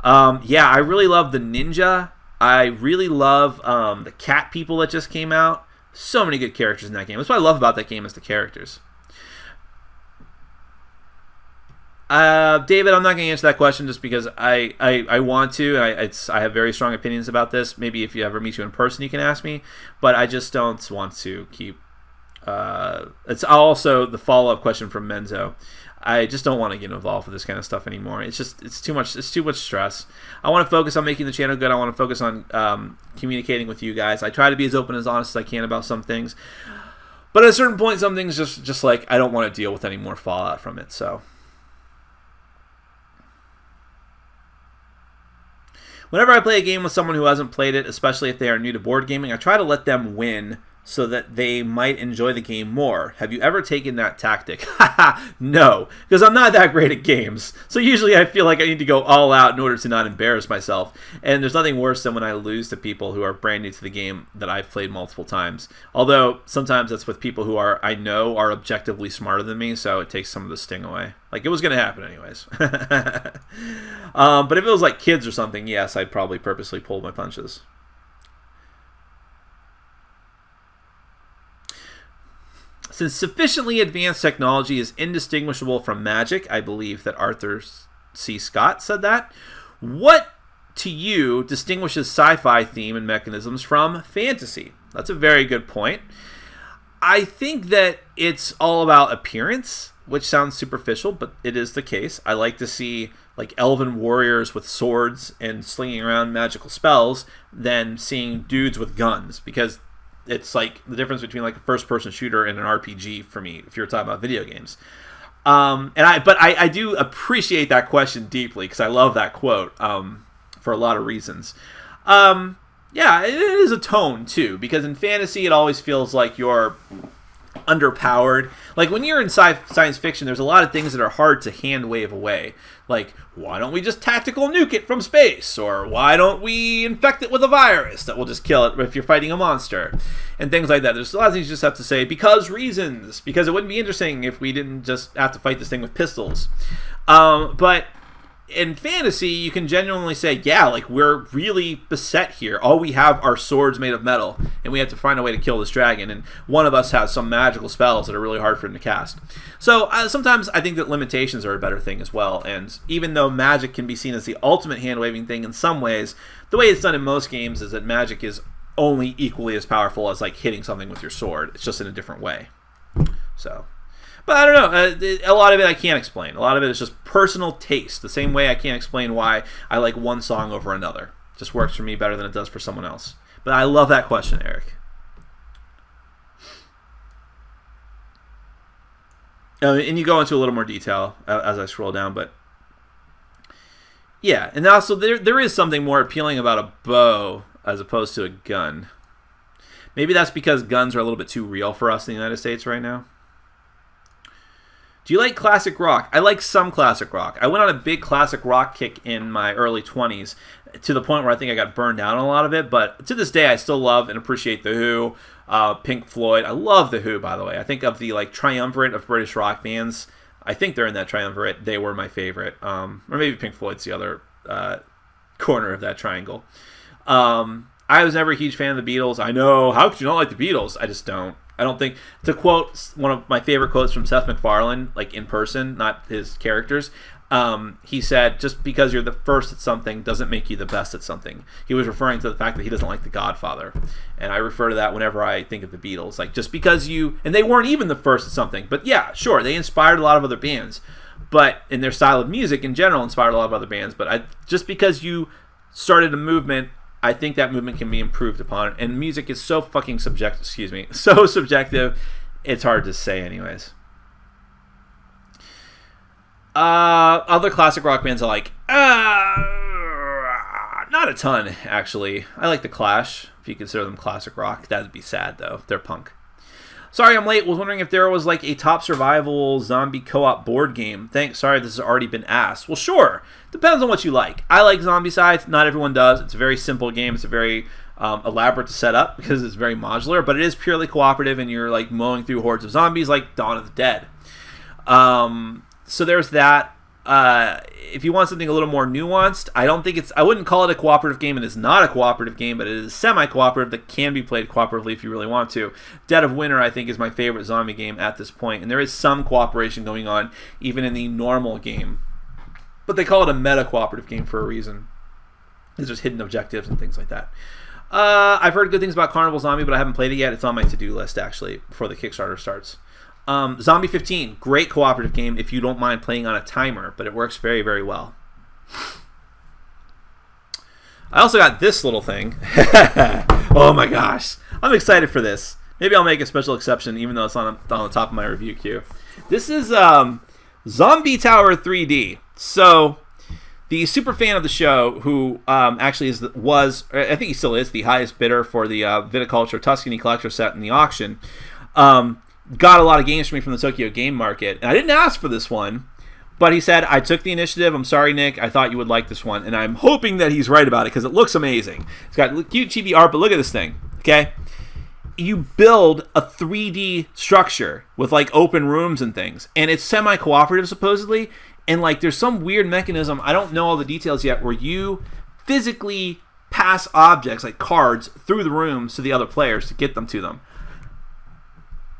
Yeah, I really love the ninja. I really love the cat people that just came out. So many good characters in that game. That's what I love about that game is the characters. David, I'm not going to answer that question just because I want to. I have very strong opinions about this. Maybe if you ever meet you in person, you can ask me. But I just don't want to keep... it's also the follow-up question from Menzo. I just don't want to get involved with this kind of stuff anymore. It's too much stress. I want to focus on making the channel good. I want to focus on communicating with you guys. I try to be as open as honest as I can about some things. But at a certain point, something's just like, I don't want to deal with any more fallout from it, so. Whenever I play a game with someone who hasn't played it, especially if they are new to board gaming, I try to let them win so that they might enjoy the game more. Have you ever taken that tactic? No, because I'm not that great at games. So usually I feel like I need to go all out in order to not embarrass myself. And there's nothing worse than when I lose to people who are brand new to the game that I've played multiple times. Although sometimes that's with people who I know are objectively smarter than me, so it takes some of the sting away. Like, it was going to happen anyways. But if it was like kids or something, yes, I'd probably purposely pull my punches. Since sufficiently advanced technology is indistinguishable from magic, I believe that Arthur C. Scott said that. What, to you, distinguishes sci-fi theme and mechanisms from fantasy? That's a very good point. I think that it's all about appearance, which sounds superficial, but it is the case. I like to see like elven warriors with swords and slinging around magical spells than seeing dudes with guns, because it's like the difference between like a first-person shooter and an RPG for me, if you're talking about video games. But I do appreciate that question deeply because I love that quote for a lot of reasons. Yeah, it is a tone too, because in fantasy it always feels like you're underpowered. Like when you're in science fiction, there's a lot of things that are hard to hand wave away. Like, why don't we just tactical nuke it from space? Or why don't we infect it with a virus that will just kill it if you're fighting a monster? And things like that. There's a lot of things you just have to say because reasons. Because it wouldn't be interesting if we didn't just have to fight this thing with pistols. But in fantasy, you can genuinely say, yeah, like we're really beset here. All we have are swords made of metal, and we have to find a way to kill this dragon. And one of us has some magical spells that are really hard for him to cast. So sometimes I think that limitations are a better thing as well. And even though magic can be seen as the ultimate hand-waving thing in some ways, the way it's done in most games is that magic is only equally as powerful as like hitting something with your sword. It's just in a different way. So. But I don't know. A lot of it I can't explain. A lot of it is just personal taste. The same way I can't explain why I like one song over another. It just works for me better than it does for someone else. But I love that question, Eric. And you go into a little more detail as I scroll down, but yeah. And also there is something more appealing about a bow as opposed to a gun. Maybe that's because guns are a little bit too real for us in the United States right now. Do you like classic rock? I like some classic rock. I went on a big classic rock kick in my early 20s to the point where I think I got burned out on a lot of it. But to this day, I still love and appreciate The Who, Pink Floyd. I love The Who, by the way. I think of the like triumvirate of British rock bands. I think they're in that triumvirate. They were my favorite. Or maybe Pink Floyd's the other corner of that triangle. I was never a huge fan of the Beatles. I know. How could you not like the Beatles? I just don't. I don't think, to quote one of my favorite quotes from Seth MacFarlane, like in person, not his characters, he said, just because you're the first at something doesn't make you the best at something. He was referring to the fact that he doesn't like The Godfather. And I refer to that whenever I think of the Beatles. Like, just because and they weren't even the first at something. But yeah, sure, they inspired a lot of other bands. But in their style of music in general inspired a lot of other bands. But just because you started a movement, I think that movement can be improved upon. And music is so fucking subjective, so subjective, it's hard to say anyways. Other classic rock bands are like, not a ton, actually. I like The Clash, if you consider them classic rock. That'd be sad, though. They're punk. Sorry I'm late. Was wondering if there was like a top survival zombie co-op board game. Thanks. Sorry, this has already been asked. Well, sure. Depends on what you like. I like Zombicide. Not everyone does. It's a very simple game. It's a very elaborate to set up because it's very modular, but it is purely cooperative, and you're like mowing through hordes of zombies like Dawn of the Dead. So there's that. If you want something a little more nuanced, I wouldn't call it a cooperative game. It is not a cooperative game, but it is semi-cooperative that can be played cooperatively if you really want to. Dead of Winter, I think, is my favorite zombie game at this point, and there is some cooperation going on even in the normal game. But they call it a meta-cooperative game for a reason. There's just hidden objectives and things like that. I've heard good things about Carnival Zombie, but I haven't played it yet. It's on my to-do list, actually, before the Kickstarter starts. Zombie 15, great cooperative game if you don't mind playing on a timer, but it works very, very well. I also got this little thing. Oh my gosh. I'm excited for this. Maybe I'll make a special exception, even though it's on the top of my review queue. This is Zombie Tower 3D. So, the super fan of the show, who actually I think he still is, the highest bidder for the Viticulture Tuscany Collector set in the auction, got a lot of games for me from the Tokyo Game Market. And I didn't ask for this one, but he said, I took the initiative. I'm sorry, Nick. I thought you would like this one. And I'm hoping that he's right about it because it looks amazing. It's got cute chibi art, but look at this thing. Okay? You build a 3D structure with like open rooms and things. And it's semi-cooperative, supposedly. And like there's some weird mechanism, I don't know all the details yet, where you physically pass objects like cards through the rooms to the other players to get them to them.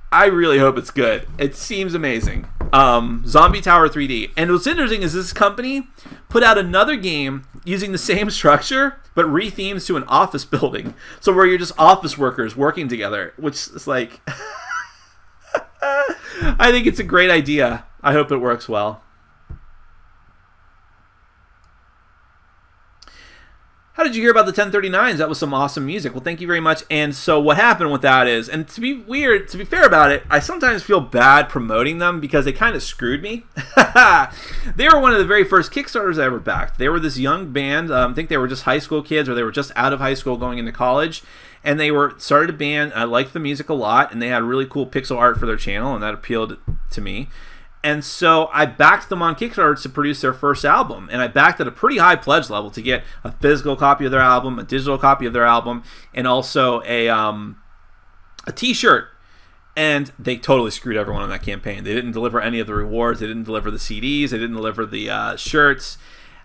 I really hope it's good. It seems amazing. Zombie Tower 3D. And what's interesting is this company put out another game using the same structure, but rethemes to an office building. So where you're just office workers working together, which is like... I think it's a great idea. I hope it works well. How did you hear about the 1039s? That was some awesome music. Well, thank you very much. And so what happened with that is, and to be fair about it, I sometimes feel bad promoting them because they kind of screwed me. They were one of the very first Kickstarters I ever backed. They were this young band. I think they were just high school kids, or they were just out of high school going into college. And they started a band. I liked the music a lot, and they had really cool pixel art for their channel, and that appealed to me. And so I backed them on Kickstarter to produce their first album. And I backed at a pretty high pledge level to get a physical copy of their album, a digital copy of their album, and also a t-shirt. And they totally screwed everyone on that campaign. They didn't deliver any of the rewards. They didn't deliver the CDs. They didn't deliver the shirts.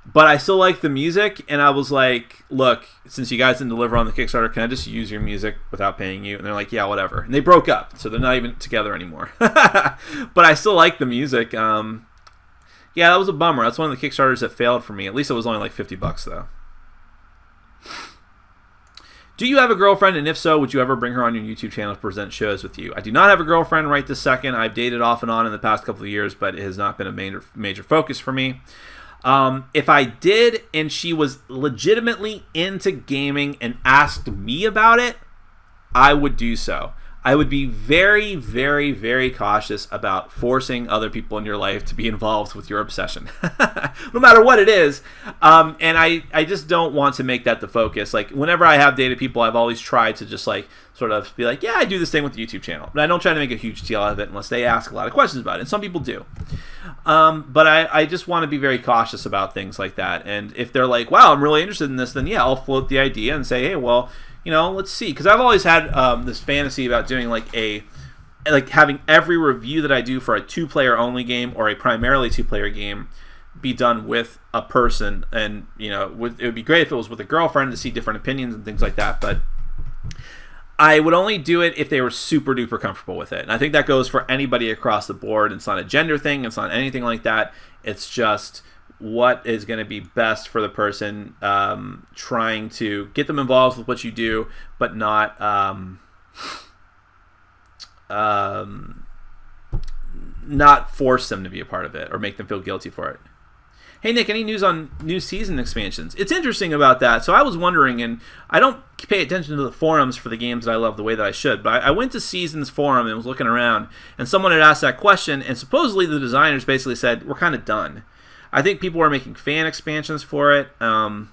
But I still like the music, and I was like, look, since you guys didn't deliver on the Kickstarter, can I just use your music without paying you? And they're like, yeah, whatever. And they broke up, so they're not even together anymore. But I still like the music. Yeah, that was a bummer. That's one of the Kickstarters that failed for me. At least it was only like $50, though. Do you have a girlfriend? And if so, would you ever bring her on your YouTube channel to present shows with you? I do not have a girlfriend right this second. I've dated off and on in the past couple of years, but it has not been a major focus for me. If I did and she was legitimately into gaming and asked me about it, I would do so. I would be very, very, very cautious about forcing other people in your life to be involved with your obsession, no matter what it is. And I just don't want to make that the focus. Like, whenever I have dated people, I've always tried to just like sort of be like, yeah, I do this thing with the YouTube channel, but I don't try to make a huge deal out of it unless they ask a lot of questions about it. And some people do. But I just want to be very cautious about things like that. And if they're like, wow, I'm really interested in this, then yeah, I'll float the idea and say, hey, well, let's see. Because I've always had this fantasy about doing like having every review that I do for a 2-player only game or a primarily 2-player game be done with a person. And, it would be great if it was with a girlfriend to see different opinions and things like that. But I would only do it if they were super duper comfortable with it. And I think that goes for anybody across the board. It's not a gender thing. It's not anything like that. It's just what is going to be best for the person, trying to get them involved with what you do, but not force them to be a part of it or make them feel guilty for it. Hey, Nick, any news on new season expansions? It's interesting about that. So I was wondering, and I don't pay attention to the forums for the games that I love the way that I should, but I went to Seasons forum and was looking around, and someone had asked that question, and supposedly the designers basically said, we're kind of done. I think people are making fan expansions for it, and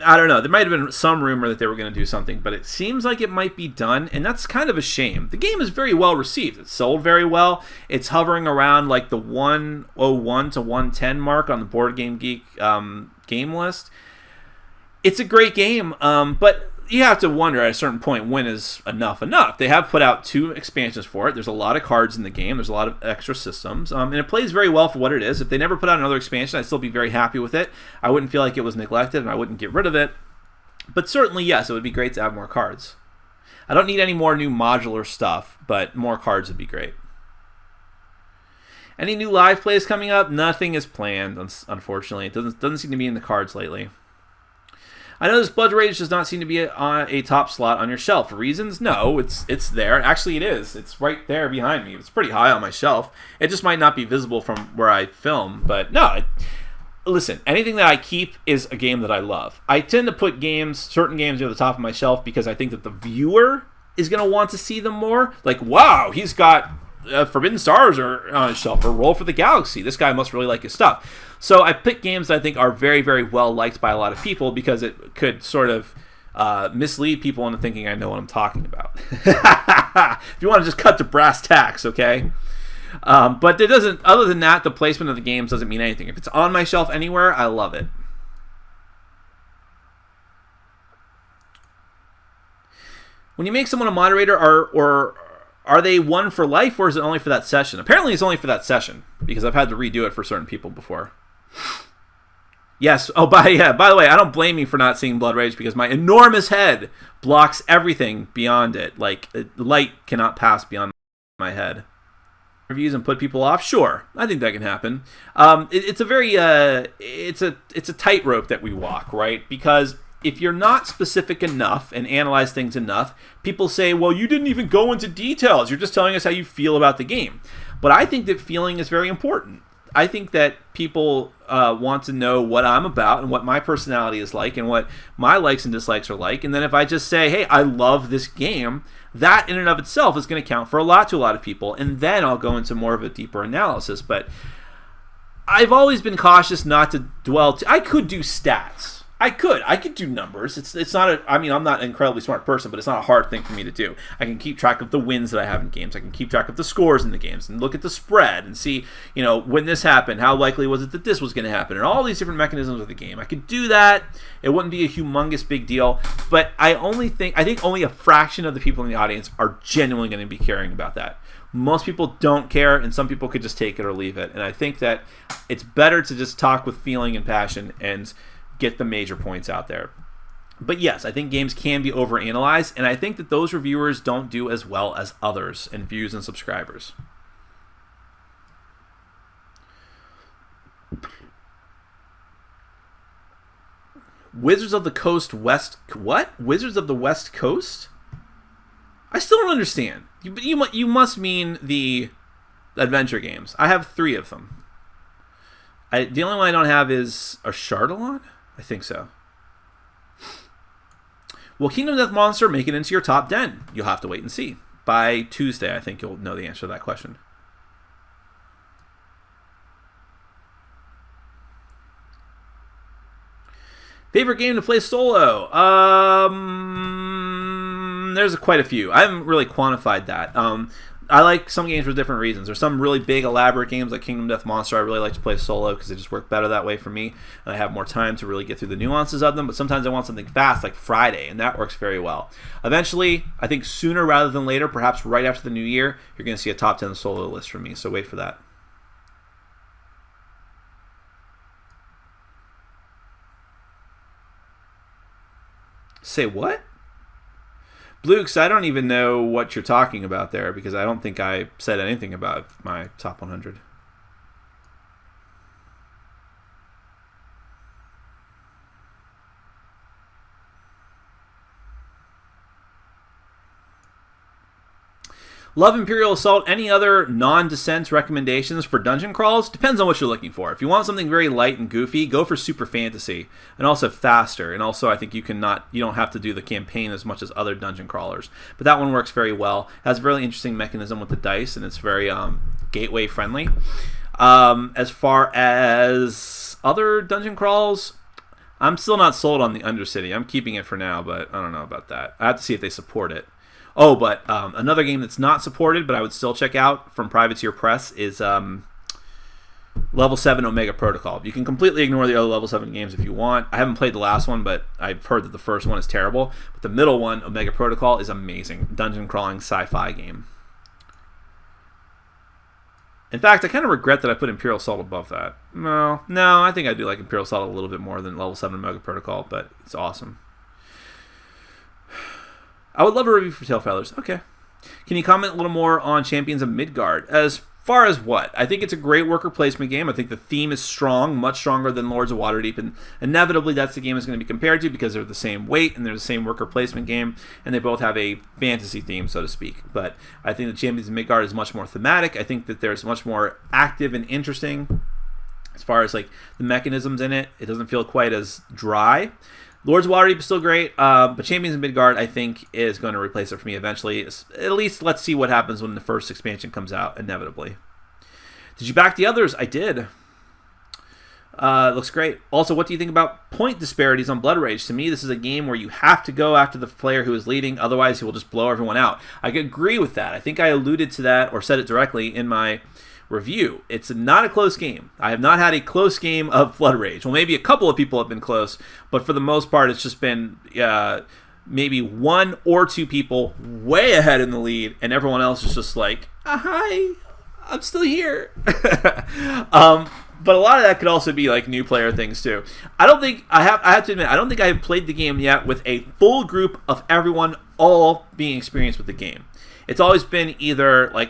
I don't know. There might have been some rumor that they were going to do something, but it seems like it might be done, and that's kind of a shame. The game is very well received. It's sold very well. It's hovering around like the 101 to 110 mark on the Board Game Geek game list. It's a great game, but you have to wonder at a certain point, when is enough enough? They have put out 2 expansions for it. There's a lot of cards in the game. There's a lot of extra systems. And it plays very well for what it is. If they never put out another expansion, I'd still be very happy with it. I wouldn't feel like it was neglected, and I wouldn't get rid of it. But certainly, yes, it would be great to have more cards. I don't need any more new modular stuff, but more cards would be great. Any new live plays coming up? Nothing is planned, unfortunately. It doesn't seem to be in the cards lately. I know this Blood Rage does not seem to be on a top slot on your shelf. For reasons? No, it's there. Actually, it is. It's right there behind me. It's pretty high on my shelf. It just might not be visible from where I film. But no, listen, anything that I keep is a game that I love. I tend to put certain games near the top of my shelf because I think that the viewer is going to want to see them more. Like, wow, he's got Forbidden Stars on his shelf, or Roll for the Galaxy. This guy must really like his stuff. So I pick games that I think are very, very well liked by a lot of people because it could sort of mislead people into thinking I know what I'm talking about. If you want to just cut to brass tacks, okay? But it doesn't. Other than that, the placement of the games doesn't mean anything. If it's on my shelf anywhere, I love it. When you make someone a moderator, are they one for life, or is it only for that session? Apparently, it's only for that session because I've had to redo it for certain people before. Yes. Oh, by the way, I don't blame you for not seeing Blood Rage because my enormous head blocks everything beyond it. Like, light cannot pass beyond my head. Reviews and put people off? Sure, I think that can happen. It's a very it's a tightrope that we walk, right? Because if you're not specific enough and analyze things enough, people say, well, you didn't even go into details. You're just telling us how you feel about the game. But I think that feeling is very important. I think that people want to know what I'm about and what my personality is like and what my likes and dislikes are like. And then if I just say, hey, I love this game, that in and of itself is going to count for a lot to a lot of people. And then I'll go into more of a deeper analysis. But I've always been cautious not to dwell. I could do stats. I could do numbers. It's not I'm not an incredibly smart person, but it's not a hard thing for me to do. I can keep track of the wins that I have in games. I can keep track of the scores in the games and look at the spread and see, when this happened, how likely was it that this was going to happen, and all these different mechanisms of the game. I could do that. It wouldn't be a humongous big deal, but I think only a fraction of the people in the audience are genuinely going to be caring about that. Most people don't care, and some people could just take it or leave it. And I think that it's better to just talk with feeling and passion and get the major points out there. But yes, I think games can be overanalyzed, and I think that those reviewers don't do as well as others in views and subscribers. Wizards of the Coast West... What? Wizards of the West Coast? I still don't understand. You must mean the adventure games. I have 3 of them. The only one I don't have is a Chardalon? I think so. Will Kingdom Death Monster make it into your top 10? You'll have to wait and see. By Tuesday, I think you'll know the answer to that question. Favorite game to play solo? There's quite a few. I haven't really quantified that. I like some games for different reasons. There's some really big, elaborate games like Kingdom Death Monster I really like to play solo because they just work better that way for me, and I have more time to really get through the nuances of them. But sometimes I want something fast, like Friday, and that works very well. Eventually, I think sooner rather than later, perhaps right after the new year, you're going to see a top 10 solo list from me, so wait for that. Say what? Blukes, I don't even know what you're talking about there because I don't think I said anything about my top 100. Love Imperial Assault. Any other non-Descent recommendations for dungeon crawls? Depends on what you're looking for. If you want something very light and goofy, go for Super Fantasy, and also faster. And also, I think you don't have to do the campaign as much as other dungeon crawlers. But that one works very well. It has a really interesting mechanism with the dice, and it's very gateway friendly. As far as other dungeon crawls, I'm still not sold on the Undercity. I'm keeping it for now, but I don't know about that. I have to see if they support it. Oh, but another game that's not supported, but I would still check out from Privateer Press is Level 7 Omega Protocol. You can completely ignore the other Level 7 games if you want. I haven't played the last one, but I've heard that the first one is terrible. But the middle one, Omega Protocol, is amazing. Dungeon crawling sci-fi game. In fact, I kind of regret that I put Imperial Assault above that. No, I think I do like Imperial Assault a little bit more than Level 7 Omega Protocol, but it's awesome. I would love a review for Tailfeathers. Okay. Can you comment a little more on Champions of Midgard? As far as what? I think it's a great worker placement game. I think the theme is strong, much stronger than Lords of Waterdeep, and inevitably that's the game it's going to be compared to because they're the same weight and they're the same worker placement game, and they both have a fantasy theme, so to speak. But I think the Champions of Midgard is much more thematic. I think that there's much more active and interesting as far as like the mechanisms in it. It doesn't feel quite as dry. Lords of Waterdeep is still great, but Champions of Midgard, I think, is going to replace it for me eventually. At least let's see what happens when the first expansion comes out, inevitably. Did you back the others? I did. Looks great. Also, what do you think about point disparities on Blood Rage? To me, this is a game where you have to go after the player who is leading, otherwise he will just blow everyone out. I agree with that. I think I alluded to that or said it directly in my review. It's not a close game. I have not had a close game of Blood Rage. Well, maybe a couple of people have been close, but for the most part, it's just been maybe one or two people way ahead in the lead, and everyone else is just like, hi, I'm still here. But a lot of that could also be like new player things too. I have to admit, I don't think I have played the game yet with a full group of everyone all being experienced with the game. It's always been either like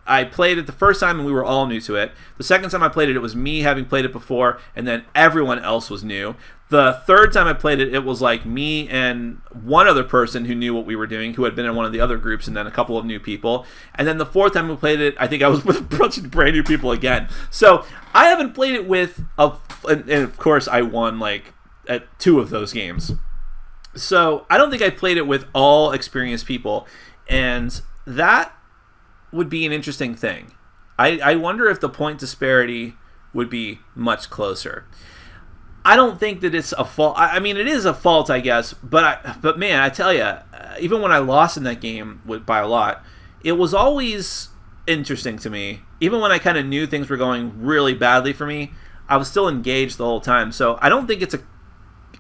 I played it the first time and we were all new to it. The second time I played it, it was me having played it before, and then everyone else was new. The third time I played it, it was like me and one other person who knew what we were doing, who had been in one of the other groups, and then a couple of new people. And then the fourth time we played it, I think I was with a bunch of brand new people again. So I haven't played it with, and of course I won like at 2 of those games. So I don't think I played it with all experienced people, and that would be an interesting thing. I wonder if the point disparity would be much closer. I don't think that it's a fault. I mean, it is a fault, I guess. But man, I tell you, even when I lost in that game by a lot, it was always interesting to me. Even when I kind of knew things were going really badly for me, I was still engaged the whole time. So I don't think it's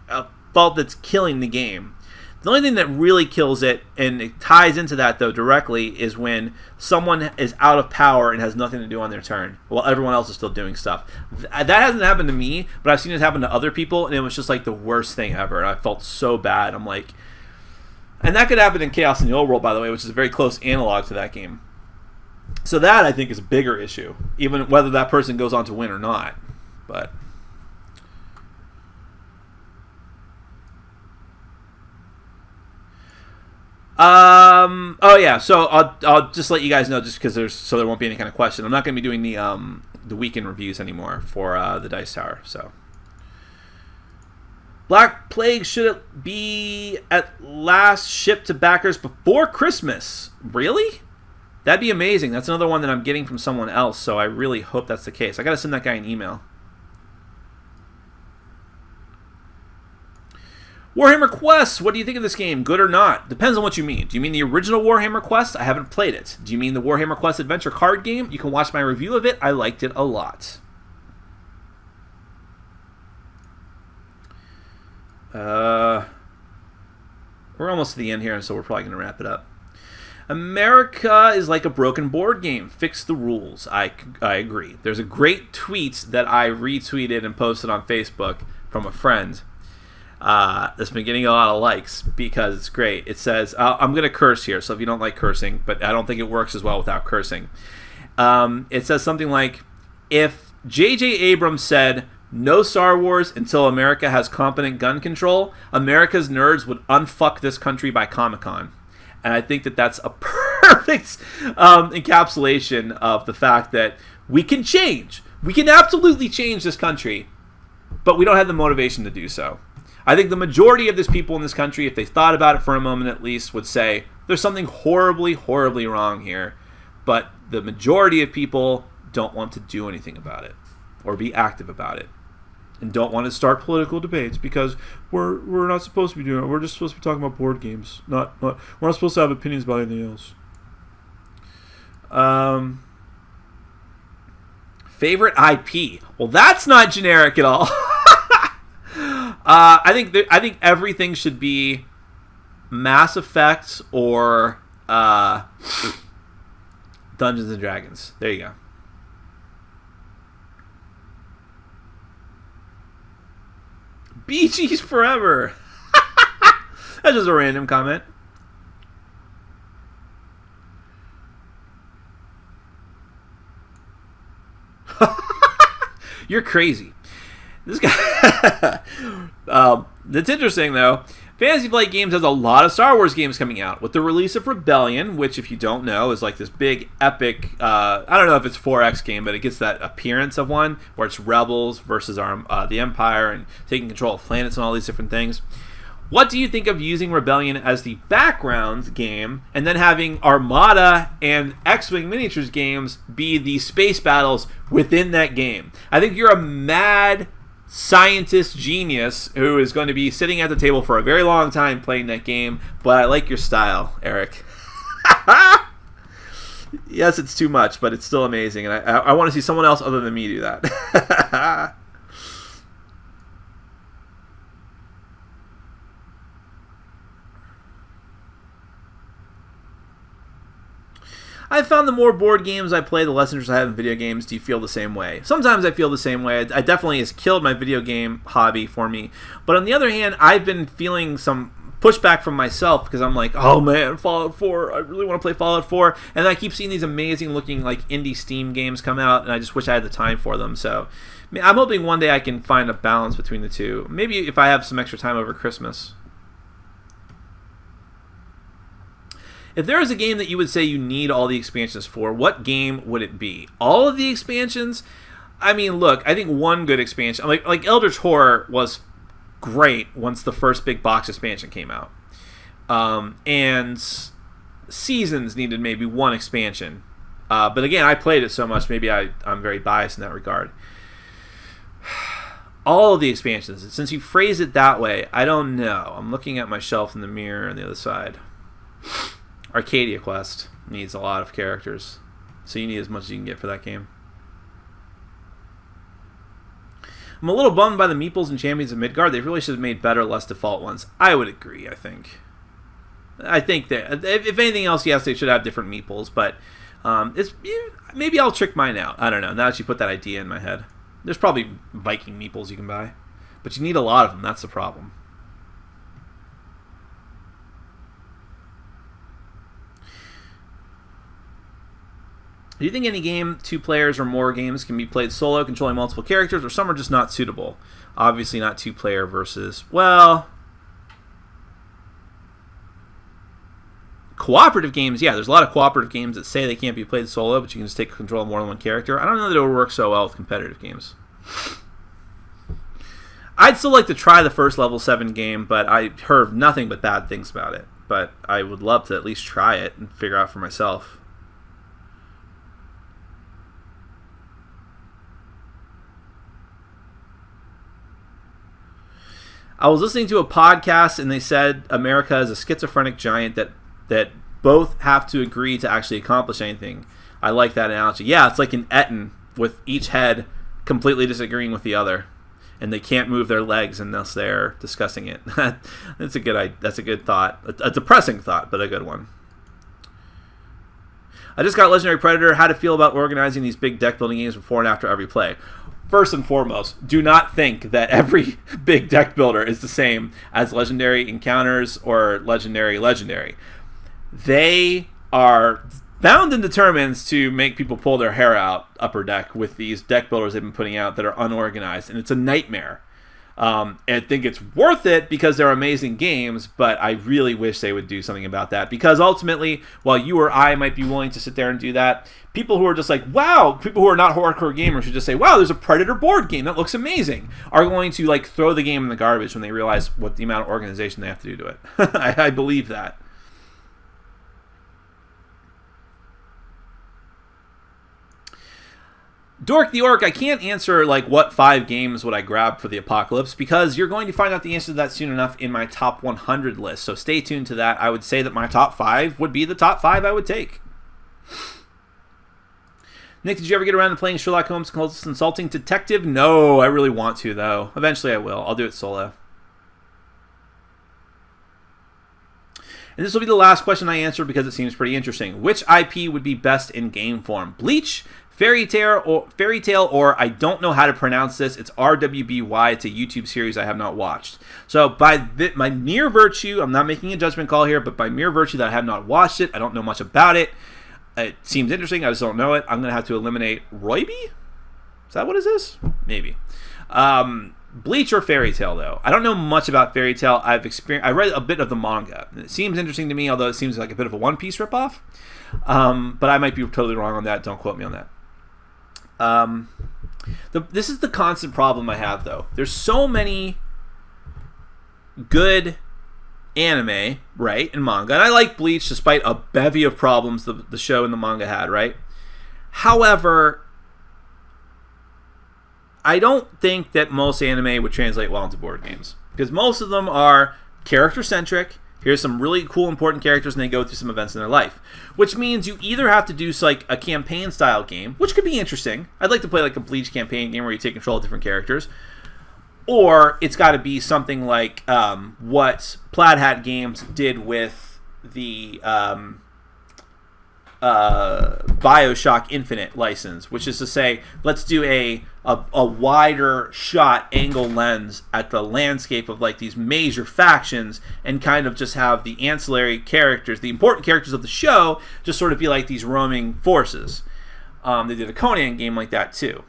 a fault that's killing the game. The only thing that really kills it, and it ties into that, though, directly, is when someone is out of power and has nothing to do on their turn, while everyone else is still doing stuff. That hasn't happened to me, but I've seen it happen to other people, and it was just, like, the worst thing ever. And I felt so bad. I'm like... And that could happen in Chaos in the Old World, by the way, which is a very close analog to that game. So that, I think, is a bigger issue, even whether that person goes on to win or not. But... oh yeah, so I'll just let you guys know, just because there won't be any kind of question. I'm not going to be doing the weekend reviews anymore for the Dice Tower. So Black Plague, should it be at last shipped to backers before Christmas? Really? That'd be amazing. That's another one that I'm getting from someone else, so I really hope that's the case. I got to send that guy an email. Warhammer Quest, what do you think of this game? Good or not? Depends on what you mean. Do you mean the original Warhammer Quest? I haven't played it. Do you mean the Warhammer Quest Adventure card game? You can watch my review of it. I liked it a lot. We're almost to the end here, so we're probably going to wrap it up. America is like a broken board game. Fix the rules. I agree. There's a great tweet that I retweeted and posted on Facebook from a friend that's been getting a lot of likes because it's great. It says, I'm going to curse here, so if you don't like cursing, but I don't think it works as well without cursing. It says something like, if J.J. Abrams said, no Star Wars until America has competent gun control, America's nerds would unfuck this country by Comic-Con. And I think that that's a perfect encapsulation of the fact that we can change. We can absolutely change this country, but we don't have the motivation to do so. I think the majority of these people in this country, if they thought about it for a moment at least, would say there's something horribly, horribly wrong here. But the majority of people don't want to do anything about it or be active about it and don't want to start political debates because we're not supposed to be doing it. We're just supposed to be talking about board games. We're not supposed to have opinions about anything else. Favorite IP? Well, that's not generic at all. I think everything should be Mass Effect or Dungeons and Dragons. There you go. Bee Gees forever. That's just a random comment. You're crazy. This guy. That's interesting though. Fantasy Flight Games has a lot of Star Wars games coming out. With the release of Rebellion, which, if you don't know, is like this big, epic, I don't know if it's 4X game, but it gets that appearance of one, where it's rebels versus the Empire and taking control of planets and all these different things. What do you think of using Rebellion as the background game and then having Armada and X-Wing Miniatures games be the space battles within that game? I think you're a mad scientist genius who is going to be sitting at the table for a very long time playing that game, but I like your style, Eric. Yes, it's too much, but it's still amazing, and I want to see someone else other than me do that. I've found the more board games I play, the less interest I have in video games. Do you feel the same way? Sometimes I feel the same way. I definitely has killed my video game hobby for me. But on the other hand, I've been feeling some pushback from myself because I'm like, oh man, Fallout 4, I really want to play Fallout 4. And I keep seeing these amazing looking like indie Steam games come out, and I just wish I had the time for them. So I'm hoping one day I can find a balance between the two. Maybe if I have some extra time over Christmas. If there is a game that you would say you need all the expansions for, what game would it be? All of the expansions? I mean, look, I think one good expansion, like Eldritch Horror was great once the first big box expansion came out. And Seasons needed maybe one expansion. But again, I played it so much, maybe I'm very biased in that regard. All of the expansions, since you phrase it that way, I don't know. I'm looking at my shelf in the mirror on the other side. Arcadia Quest needs a lot of characters, so you need as much as you can get for that game. I'm a little bummed by the Meeples and Champions of Midgard. They really should have made better, less default ones. I would agree, I think. I think that, if anything else, yes, they should have different Meeples, but maybe I'll trick mine out. I don't know, now that you put that idea in my head. There's probably Viking Meeples you can buy, but you need a lot of them, that's the problem. Do you think any game, 2 players or more games, can be played solo, controlling multiple characters, or some are just not suitable? Obviously not 2-player versus, well, cooperative games, yeah, there's a lot of cooperative games that say they can't be played solo, but you can just take control of more than one character. I don't know that it would work so well with competitive games. I'd still like to try the first level 7 game, but I heard nothing but bad things about it. But I would love to at least try it and figure out for myself. I was listening to a podcast and they said America is a schizophrenic giant that both have to agree to actually accomplish anything. I like that analogy. Yeah, it's like an Eton with each head completely disagreeing with the other, and they can't move their legs unless they're discussing it. That's a good thought. A depressing thought, but a good one. I just got Legendary Predator. How to feel about organizing these big deck building games before and after every play? First and foremost, do not think that every big deck builder is the same as Legendary Encounters or Legendary. They are bound and determined to make people pull their hair out upper deck with these deck builders they've been putting out that are unorganized, and it's a nightmare. And I think it's worth it because they're amazing games, but I really wish they would do something about that, because ultimately, while you or I might be willing to sit there and do that, people who are just like, wow, people who are not hardcore gamers who just say, wow, there's a Predator board game, that looks amazing, are going to like throw the game in the garbage when they realize what the amount of organization they have to do to it. I believe that. Dork the Orc, I can't answer like what 5 games would I grab for the apocalypse, because you're going to find out the answer to that soon enough in my top 100 list. So stay tuned to that. I would say that my top 5 would be the top 5 I would take. Nick, did you ever get around to playing Sherlock Holmes Consulting Detective? No, I really want to though. Eventually I will. I'll do it solo. And this will be the last question I answer because it seems pretty interesting. Which IP would be best in game form? Bleach, Fairy Tale, or I don't know how to pronounce this. It's RWBY. It's a YouTube series I have not watched. So by my mere virtue, I'm not making a judgment call here, but by mere virtue that I have not watched it, I don't know much about it. It seems interesting. I just don't know it. I'm going to have to eliminate Royby? Is that what it is? Maybe. Bleach or Fairy Tail, though? I don't know much about Fairy Tail. I read a bit of the manga. It seems interesting to me, although it seems like a bit of a One Piece ripoff. But I might be totally wrong on that. Don't quote me on that. This is the constant problem I have, though. There's so many good anime, right, and manga. And I like Bleach despite a bevy of problems the show and the manga had, right? However, I don't think that most anime would translate well into board games, because most of them are character-centric. Here's some really cool, important characters, and they go through some events in their life, which means you either have to do like a campaign-style game, which could be interesting. I'd like to play like a Bleach campaign game where you take control of different characters, or it's got to be something like what Plaid Hat Games did with the BioShock Infinite license, which is to say, let's do a wider shot angle lens at the landscape of like these major factions, and kind of just have the ancillary characters, the important characters of the show, just sort of be like these roaming forces. They did a Conan game like that too,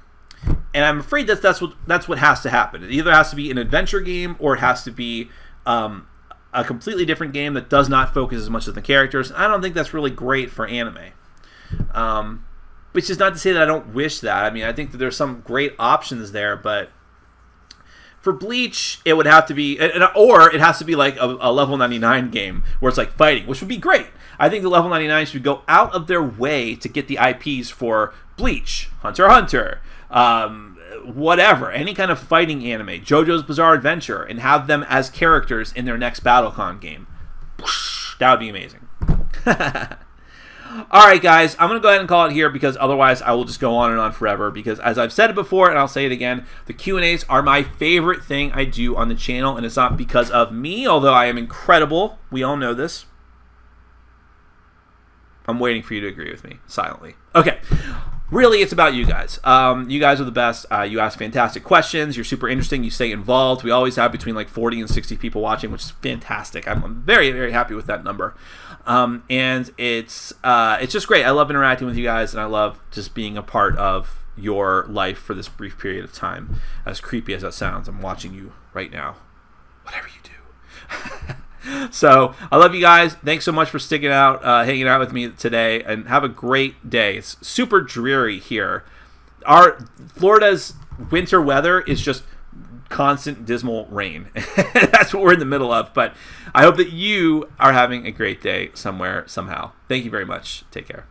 and I'm afraid that's what has to happen. It either has to be an adventure game, or it has to be a completely different game that does not focus as much on the characters. I don't think that's really great for anime. Which is not to say that I don't wish that. I mean, I think that there's some great options there, but for Bleach, it would have to be, or it has to be like a level 99 game where it's like fighting, which would be great. I think the level 99 should go out of their way to get the IPs for Bleach, Hunter x Hunter, whatever, any kind of fighting anime, JoJo's Bizarre Adventure, and have them as characters in their next BattleCon game. That would be amazing. Alright guys, I'm going to go ahead and call it here, because otherwise I will just go on and on forever, because as I've said it before, and I'll say it again, the Q&As are my favorite thing I do on the channel, and it's not because of me, although I am incredible. We all know this. I'm waiting for you to agree with me, silently. Okay. Really, it's about you guys. You guys are the best. You ask fantastic questions. You're super interesting. You stay involved. We always have between like 40 and 60 people watching, which is fantastic. I'm very, very happy with that number. And it's just great. I love interacting with you guys, and I love just being a part of your life for this brief period of time. As creepy as that sounds, I'm watching you right now. Whatever you do. So, I love you guys. Thanks so much for sticking out, hanging out with me today, and have a great day. It's super dreary here. Florida's winter weather is just constant dismal rain. That's what we're in the middle of, but I hope that you are having a great day somewhere, somehow. Thank you very much. Take care.